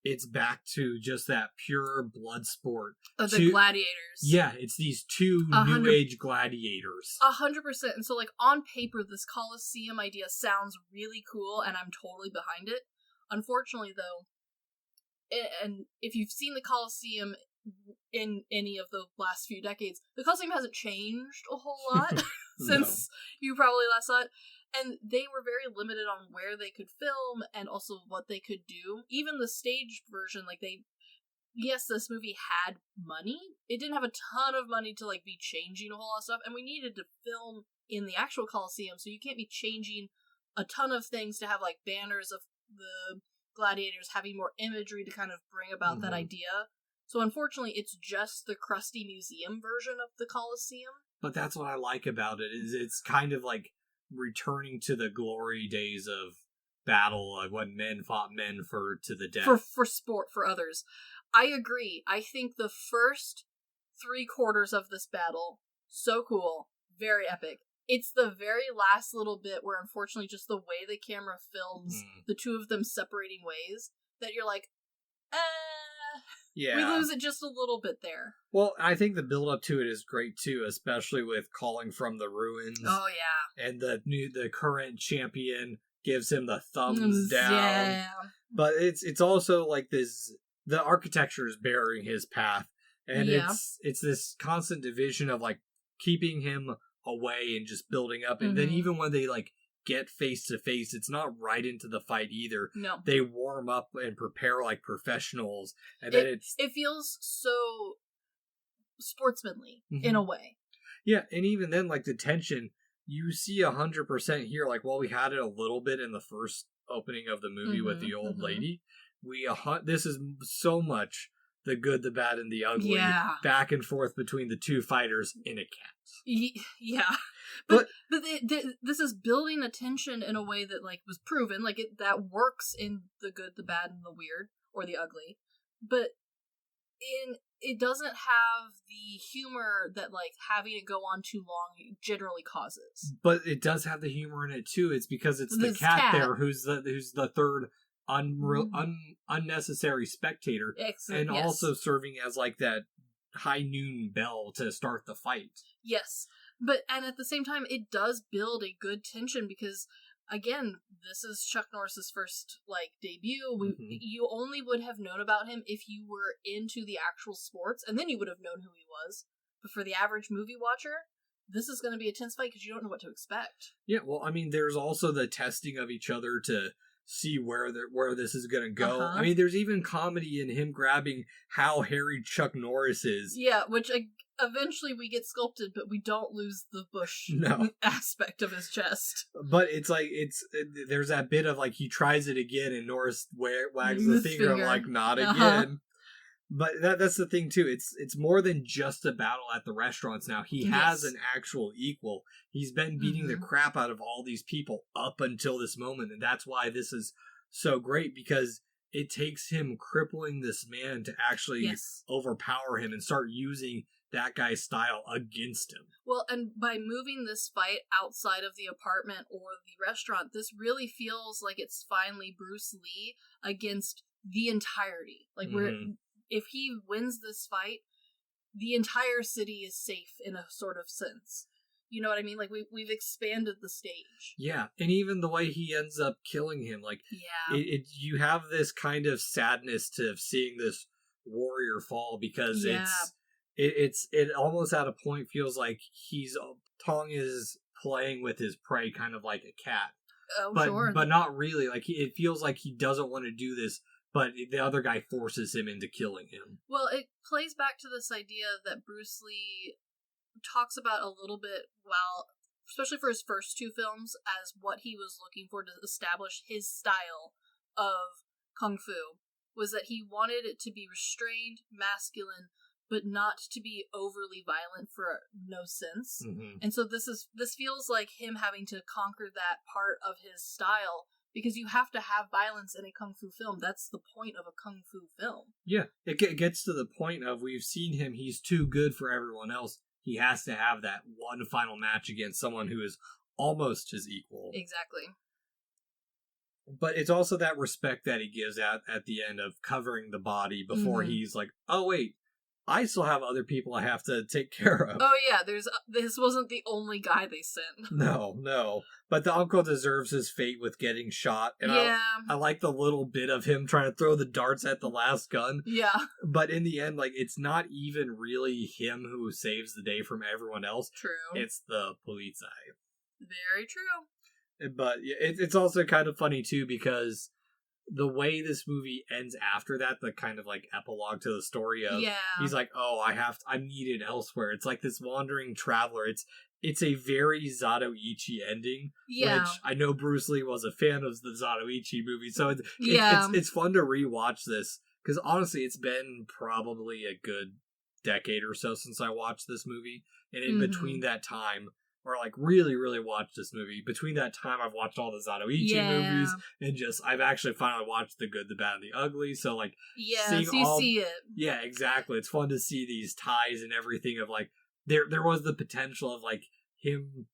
it's back to just that pure blood sport. Of the gladiators. Yeah, it's these two New Age gladiators. 100%. And so, like, on paper, this Coliseum idea sounds really cool, and I'm totally behind it. Unfortunately, though, and if you've seen the Coliseum in any of the last few decades, the Coliseum hasn't changed a whole lot since you probably last saw it. And they were very limited on where they could film and also what they could do. Even the stage version, like, yes, this movie had money. It didn't have a ton of money to, like, be changing a whole lot of stuff, and we needed to film in the actual Coliseum, so you can't be changing a ton of things to have, like, banners of the gladiators having more imagery to kind of bring about that idea. So unfortunately, it's just the crusty museum version of the Coliseum. But that's what I like about it, is it's kind of like returning to the glory days of battle, like when men fought men to the death. For sport, for others. I agree. I think the first 3/4 of this battle, so cool, very epic. It's the very last little bit where, unfortunately, just the way the camera films the two of them separating ways, that you're like, yeah, we lose it just a little bit there. Well, I think the build up to it is great too, especially with calling from the ruins. Oh yeah, and the current champion gives him the thumbs down. Yeah, but it's also like this. The architecture is bearing his path, and it's this constant division of like keeping him away and just building up, and then even when they like get face to face, it's not right into the fight either. No, they warm up and prepare like professionals, and then it feels so sportsmanly in a way. Yeah, and even then, like the tension, you see 100% here. Like, well, we had it a little bit in the first opening of the movie with the old lady. This is so much the good, the bad, and the ugly back and forth between the two fighters in a cat. Yeah. But this is building a tension in a way that, like, was proven. Like, that works in the good, the bad, and the weird, or the ugly. But it doesn't have the humor that, like, having it go on too long generally causes. But it does have the humor in it, too. It's because it's the cat there who's the third unnecessary spectator, and also serving as like that high noon bell to start the fight. Yes, and at the same time, it does build a good tension because, again, this is Chuck Norris's first like debut. You only would have known about him if you were into the actual sports, and then you would have known who he was. But for the average movie watcher, this is going to be a tense fight because you don't know what to expect. Yeah, well, I mean, there's also the testing of each other to see where this is going to go. I mean, there's even comedy in him grabbing how hairy Chuck Norris is. Yeah, which eventually we get sculpted, but we don't lose the bush aspect of his chest. But it's like, there's that bit of like, he tries it again and Norris wags the finger like, not again. But that's the thing too. It's more than just a battle at the restaurants now. He has an actual equal. He's been beating the crap out of all these people up until this moment, and that's why this is so great, because it takes him crippling this man to actually overpower him and start using that guy's style against him. Well, and by moving this fight outside of the apartment or the restaurant, this really feels like it's finally Bruce Lee against the entirety. Like, if he wins this fight, the entire city is safe in a sort of sense. You know what I mean? Like, we've expanded the stage. Yeah, and even the way he ends up killing him, like, you have this kind of sadness to seeing this warrior fall, because it almost at a point feels like Tong is playing with his prey, kind of like a cat. Oh, sure. But not really. Like, it feels like he doesn't want to do this, but the other guy forces him into killing him. Well, it plays back to this idea that Bruce Lee talks about a little bit, while, especially for his first two films, as what he was looking for to establish his style of Kung Fu, was that he wanted it to be restrained, masculine, but not to be overly violent for no sense. Mm-hmm. And so this feels like him having to conquer that part of his style, because you have to have violence in a Kung Fu film. That's the point of a Kung Fu film. Yeah, it gets to the point of, we've seen him, he's too good for everyone else. He has to have that one final match against someone who is almost his equal. Exactly. But it's also that respect that he gives out at the end of covering the body before he's like, oh wait, I still have other people I have to take care of. Oh yeah, this wasn't the only guy they sent. No. But the uncle deserves his fate with getting shot. And yeah. I like the little bit of him trying to throw the darts at the last gun. Yeah. But in the end, like, it's not even really him who saves the day from everyone else. True. It's the police. Very true. But it's also kind of funny, too, because the way this movie ends after that, the kind of, like, epilogue to the story of, he's like, oh, I'm needed elsewhere. It's like this wandering traveler. It's a very Zatoichi ending, which I know Bruce Lee was a fan of the Zatoichi movie, so it's fun to rewatch this, because honestly, it's been probably a good decade or so since I watched this movie, and in between that time, or like really, really watched this movie, between that time I've watched all the Zatoichi movies, and I've actually finally watched The Good, the Bad, and the Ugly, so like, see it. Yeah, exactly. It's fun to see these ties and everything of like, there was the potential of like him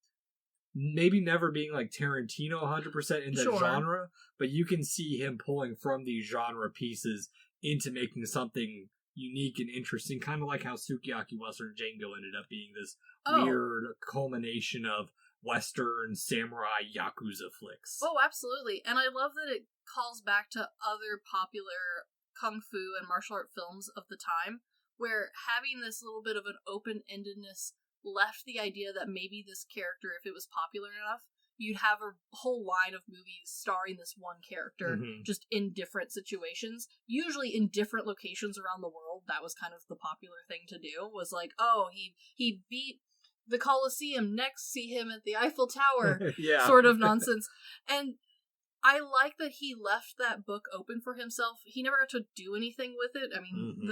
maybe never being like Tarantino 100% in the genre, but you can see him pulling from these genre pieces into making something unique and interesting, kind of like how Sukiyaki Western Django ended up being this weird culmination of Western samurai Yakuza flicks. Oh, absolutely. And I love that it calls back to other popular Kung Fu and martial art films of the time, where having this little bit of an open-endedness left the idea that maybe this character, if it was popular enough, you'd have a whole line of movies starring this one character, just in different situations, usually in different locations around the world. That was kind of the popular thing to do, was like, oh, he beat the Coliseum, next see him at the Eiffel Tower, sort of nonsense. And I like that he left that book open for himself. He never got to do anything with it. I mean,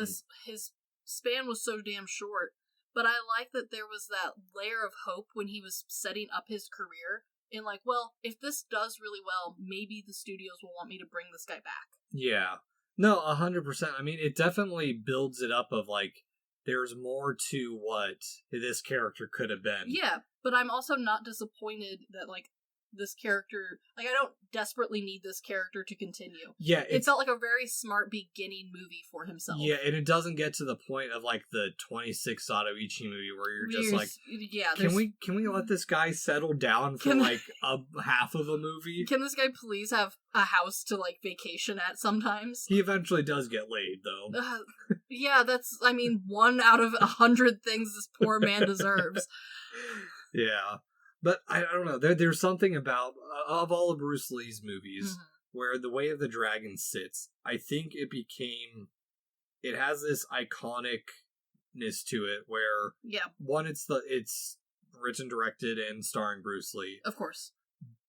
his span was so damn short. But I like that there was that layer of hope when he was setting up his career, in like, well, if this does really well, maybe the studios will want me to bring this guy back. Yeah. No, 100%. I mean, it definitely builds it up of like, there's more to what this character could have been. Yeah, but I'm also not disappointed that, like, this character, like, I don't desperately need this character to continue. Yeah, it felt like a very smart beginning movie for himself. Yeah, and it doesn't get to the point of like the 26 Zatoichi movie where you're just like, can we let this guy settle down for like a half of a movie? Can this guy please have a house to like vacation at sometimes? He eventually does get laid though. Yeah, that's, I mean, 1 out of 100 things this poor man deserves. Yeah. But I don't know. There's something about, of all of Bruce Lee's movies, where The Way of the Dragon sits. I think it has this iconicness to it where, one, it's written, directed, and starring Bruce Lee. Of course.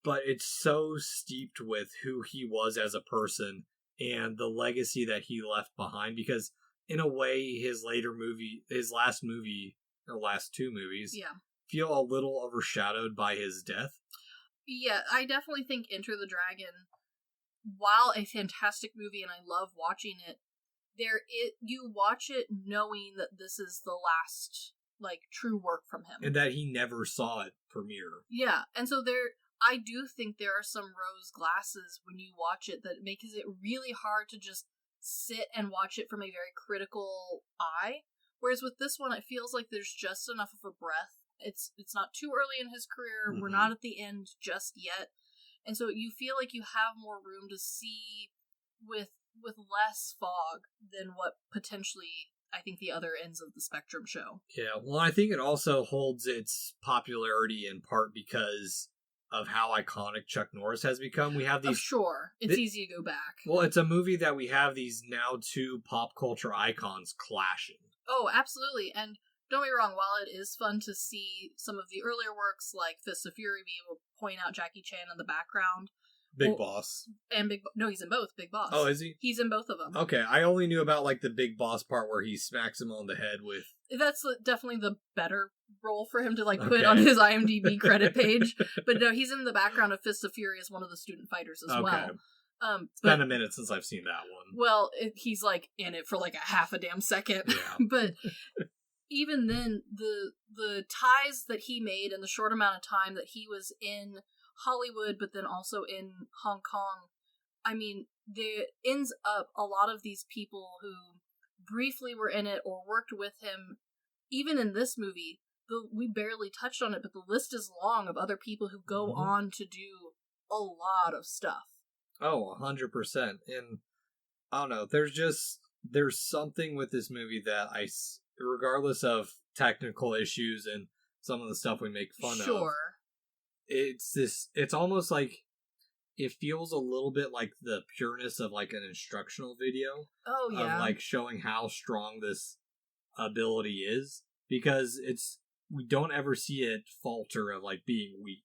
But it's so steeped with who he was as a person and the legacy that he left behind, because in a way, his last two movies, feel a little overshadowed by his death. Yeah, I definitely think Enter the Dragon, while a fantastic movie and I love watching it, you watch it knowing that this is the last, like, true work from him. And that he never saw it premiere. Yeah, and so I do think there are some rose glasses when you watch it that makes it really hard to just sit and watch it from a very critical eye. Whereas with this one, it feels like there's just enough of a breath. It's not too early in his career. We're not at the end just yet. And so you feel like you have more room to see with less fog than what potentially I think the other ends of the spectrum show. Yeah, well, I think it also holds its popularity in part because of how iconic Chuck Norris has become. We have these... Sure. It's easy to go back. Well, it's a movie that we have these now two pop culture icons clashing. Oh, absolutely. And don't get me wrong, while it is fun to see some of the earlier works like Fists of Fury be able to point out Jackie Chan in the background. Big Boss. And no, he's in both. Big Boss. Oh, is he? He's in both of them. Okay, I only knew about like the Big Boss part where he smacks him on the head with... That's definitely the better role for him to like put on his IMDb credit page. But no, he's in the background of Fists of Fury as one of the student fighters as well. It's been a minute since I've seen that one. Well, he's like in it for like a half a damn second. Yeah. But even then, the ties that he made in the short amount of time that he was in Hollywood, but then also in Hong Kong, I mean, there ends up a lot of these people who briefly were in it or worked with him, even in this movie. We barely touched on it, but the list is long of other people who go on to do a lot of stuff. Oh, 100%. And I don't know, there's something with this movie that regardless of technical issues and some of the stuff we make fun of, it's almost like it feels a little bit like the pureness of like an instructional video. Oh, yeah. Of like showing how strong this ability is, because we don't ever see it falter of like being weak.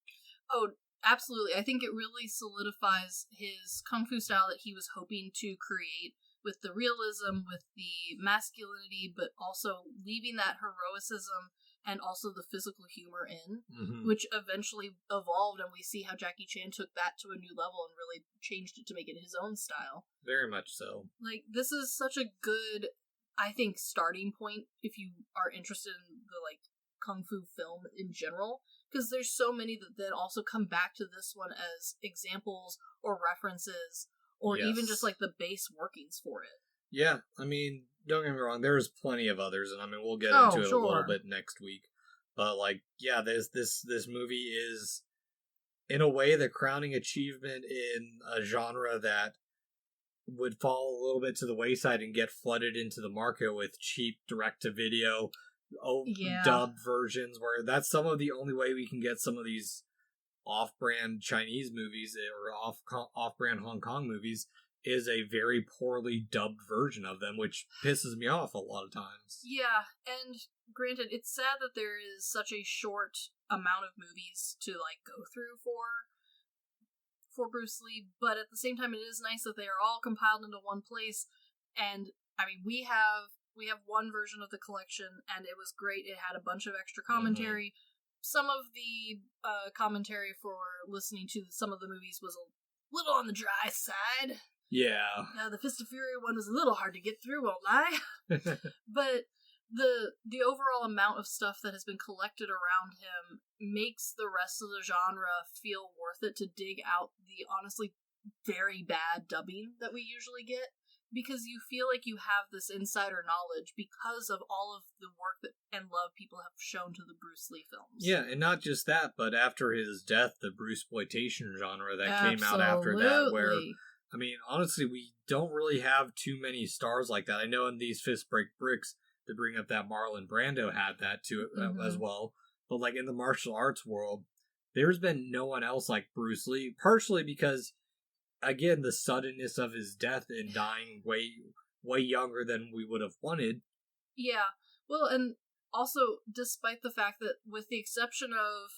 Oh, absolutely. I think it really solidifies his kung fu style that he was hoping to create with the realism, with the masculinity, but also leaving that heroicism and also the physical humor in, which eventually evolved, and we see how Jackie Chan took that to a new level and really changed it to make it his own style. Very much so. Like, this is such a good, I think, starting point if you are interested in the, like, kung fu film in general, because there's so many that then also come back to this one as examples or references, or even just, like, the base workings for it. Yeah, I mean, don't get me wrong, there's plenty of others, and I mean, we'll get into it a little bit next week. But, like, yeah, this movie is, in a way, the crowning achievement in a genre that would fall a little bit to the wayside and get flooded into the market with cheap direct-to-video dubbed versions, where that's some of the only way we can get some of these off-brand Chinese movies or off-brand Hong Kong movies is a very poorly dubbed version of them, which pisses me off a lot of times. Yeah, and granted, it's sad that there is such a short amount of movies to, like, go through for Bruce Lee, but at the same time, it is nice that they are all compiled into one place, and, I mean, we have one version of the collection, and it was great. It had a bunch of extra commentary. Some of the commentary for listening to some of the movies was a little on the dry side. Yeah. The Fist of Fury one was a little hard to get through, won't lie. But the overall amount of stuff that has been collected around him makes the rest of the genre feel worth it to dig out the honestly very bad dubbing that we usually get, because you feel like you have this insider knowledge because of all of the work and love people have shown to the Bruce Lee films. Yeah, and not just that, but after his death, the Bruceploitation genre that came out after that, where, I mean, honestly, we don't really have too many stars like that. I know in these Fist Break Bricks, to bring up that Marlon Brando had that too as well, but like in the martial arts world, there's been no one else like Bruce Lee, partially because, again, the suddenness of his death and dying way younger than we would have wanted. Yeah, well, and also, despite the fact that, with the exception of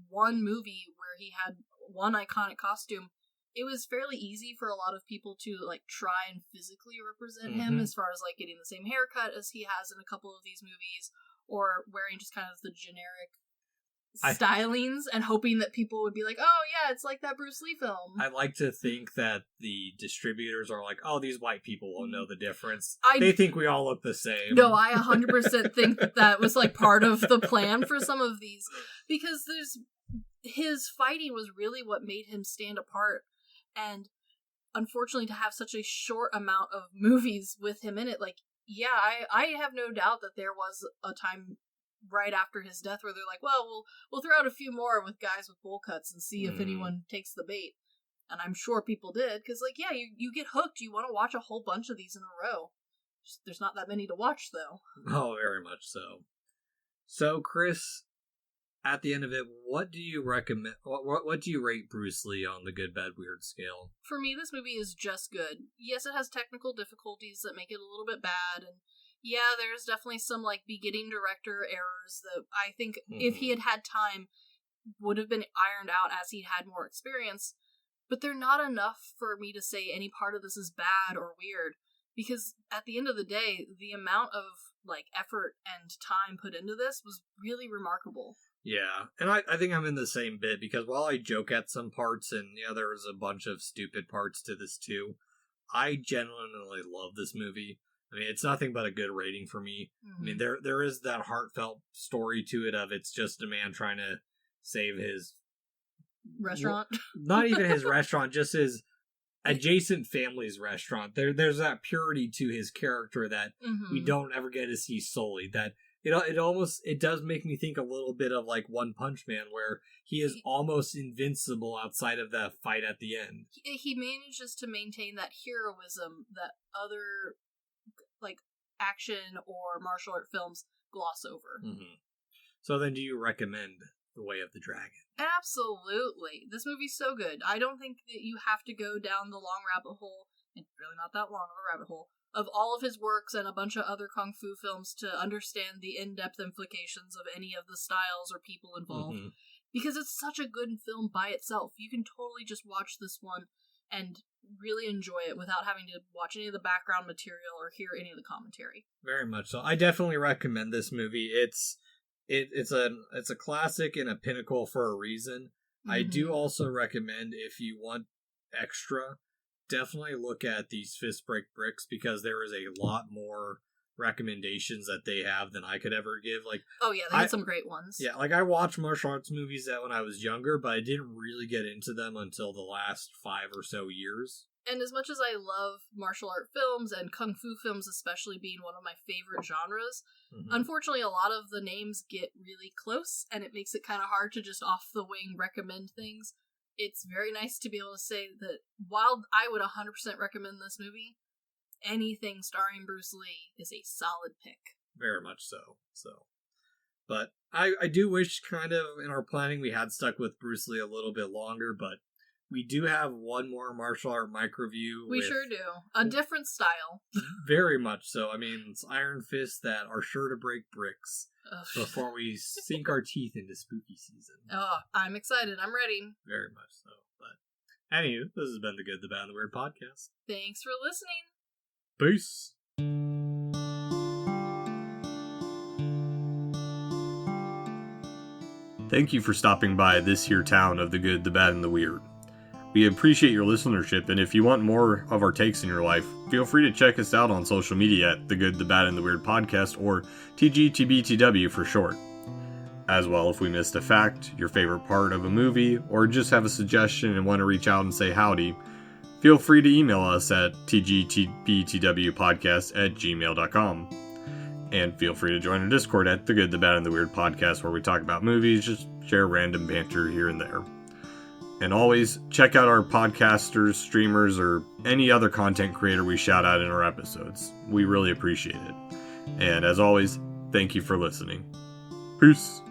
one movie where he had one iconic costume, it was fairly easy for a lot of people to, like, try and physically represent him, as far as, like, getting the same haircut as he has in a couple of these movies, or wearing just kind of the generic stylings and hoping that people would be like, oh yeah, it's like that Bruce Lee film. I like to think that the distributors are like, oh, these white people won't know the difference. They think we all look the same. No, I 100% think that was like part of the plan for some of these, because his fighting was really what made him stand apart, and unfortunately to have such a short amount of movies with him in it, like, yeah, I have no doubt that there was a time right after his death where they're like, well, we'll throw out a few more with guys with bowl cuts and see if anyone takes the bait. And I'm sure people did, because, like, yeah, you get hooked. You want to watch a whole bunch of these in a row. There's not that many to watch, though. Oh, very much so. So, Chris, at the end of it, what do you recommend? What do you rate Bruce Lee on the good, bad, weird scale? For me, this movie is just good. Yes, it has technical difficulties that make it a little bit bad, and yeah, there's definitely some like beginning director errors that I think if he had had time would have been ironed out as he had more experience. But they're not enough for me to say any part of this is bad or weird, because at the end of the day, the amount of like effort and time put into this was really remarkable. Yeah, and I think I'm in the same bit, because while I joke at some parts, and yeah, there was a bunch of stupid parts to this too, I genuinely love this movie. I mean, it's nothing but a good rating for me. I mean, there is that heartfelt story to it of it's just a man trying to save his restaurant. Not even his restaurant, just his adjacent family's restaurant. There's that purity to his character that we don't ever get to see solely. That it does make me think a little bit of like One Punch Man, where he is almost invincible outside of that fight at the end. He manages to maintain that heroism that other like action or martial art films gloss over. So then, do you recommend The Way of the Dragon? Absolutely. This movie's so good. I don't think that you have to go down the long rabbit hole, and really not that long of a rabbit hole, of all of his works and a bunch of other kung fu films to understand the in-depth implications of any of the styles or people involved. Because it's such a good film by itself. You can totally just watch this one and really enjoy it without having to watch any of the background material or hear any of the commentary. Very much so. I definitely recommend this movie. It's a classic and a pinnacle for a reason. I do also recommend, if you want extra, definitely look at these Fist Break Bricks, because there is a lot more recommendations that they have than I could ever give. Like, oh yeah, they had some great ones. Yeah, like I watched martial arts movies when I was younger, but I didn't really get into them until the last 5 or so years. And as much as I love martial art films, and kung fu films especially being one of my favorite genres, unfortunately a lot of the names get really close, and it makes it kind of hard to just off the wing recommend things. It's very nice to be able to say that while I would 100% recommend this movie, anything starring Bruce Lee is a solid pick. Very much so. But I do wish kind of in our planning we had stuck with Bruce Lee a little bit longer, but we do have one more martial art micro-review. We sure do. A different style. Very much so. I mean, it's iron fists that are sure to break bricks before we sink our teeth into spooky season. Oh, I'm excited. I'm ready. Very much so. But anyway, this has been the Good, the Bad, and the Weird podcast. Thanks for listening. Peace. Thank you for stopping by this here town of the Good, the Bad, and the Weird. We appreciate your listenership, and if you want more of our takes in your life, feel free to check us out on social media at The Good, the Bad, and the Weird Podcast, or TGTBTW for short. As well, if we missed a fact, your favorite part of a movie, or just have a suggestion and want to reach out and say howdy, feel free to email us at tgtbtwpodcast@gmail.com. And feel free to join our Discord at The Good, the Bad, and the Weird Podcast, where we talk about movies, just share random banter here and there. And always check out our podcasters, streamers, or any other content creator we shout out in our episodes. We really appreciate it. And as always, thank you for listening. Peace.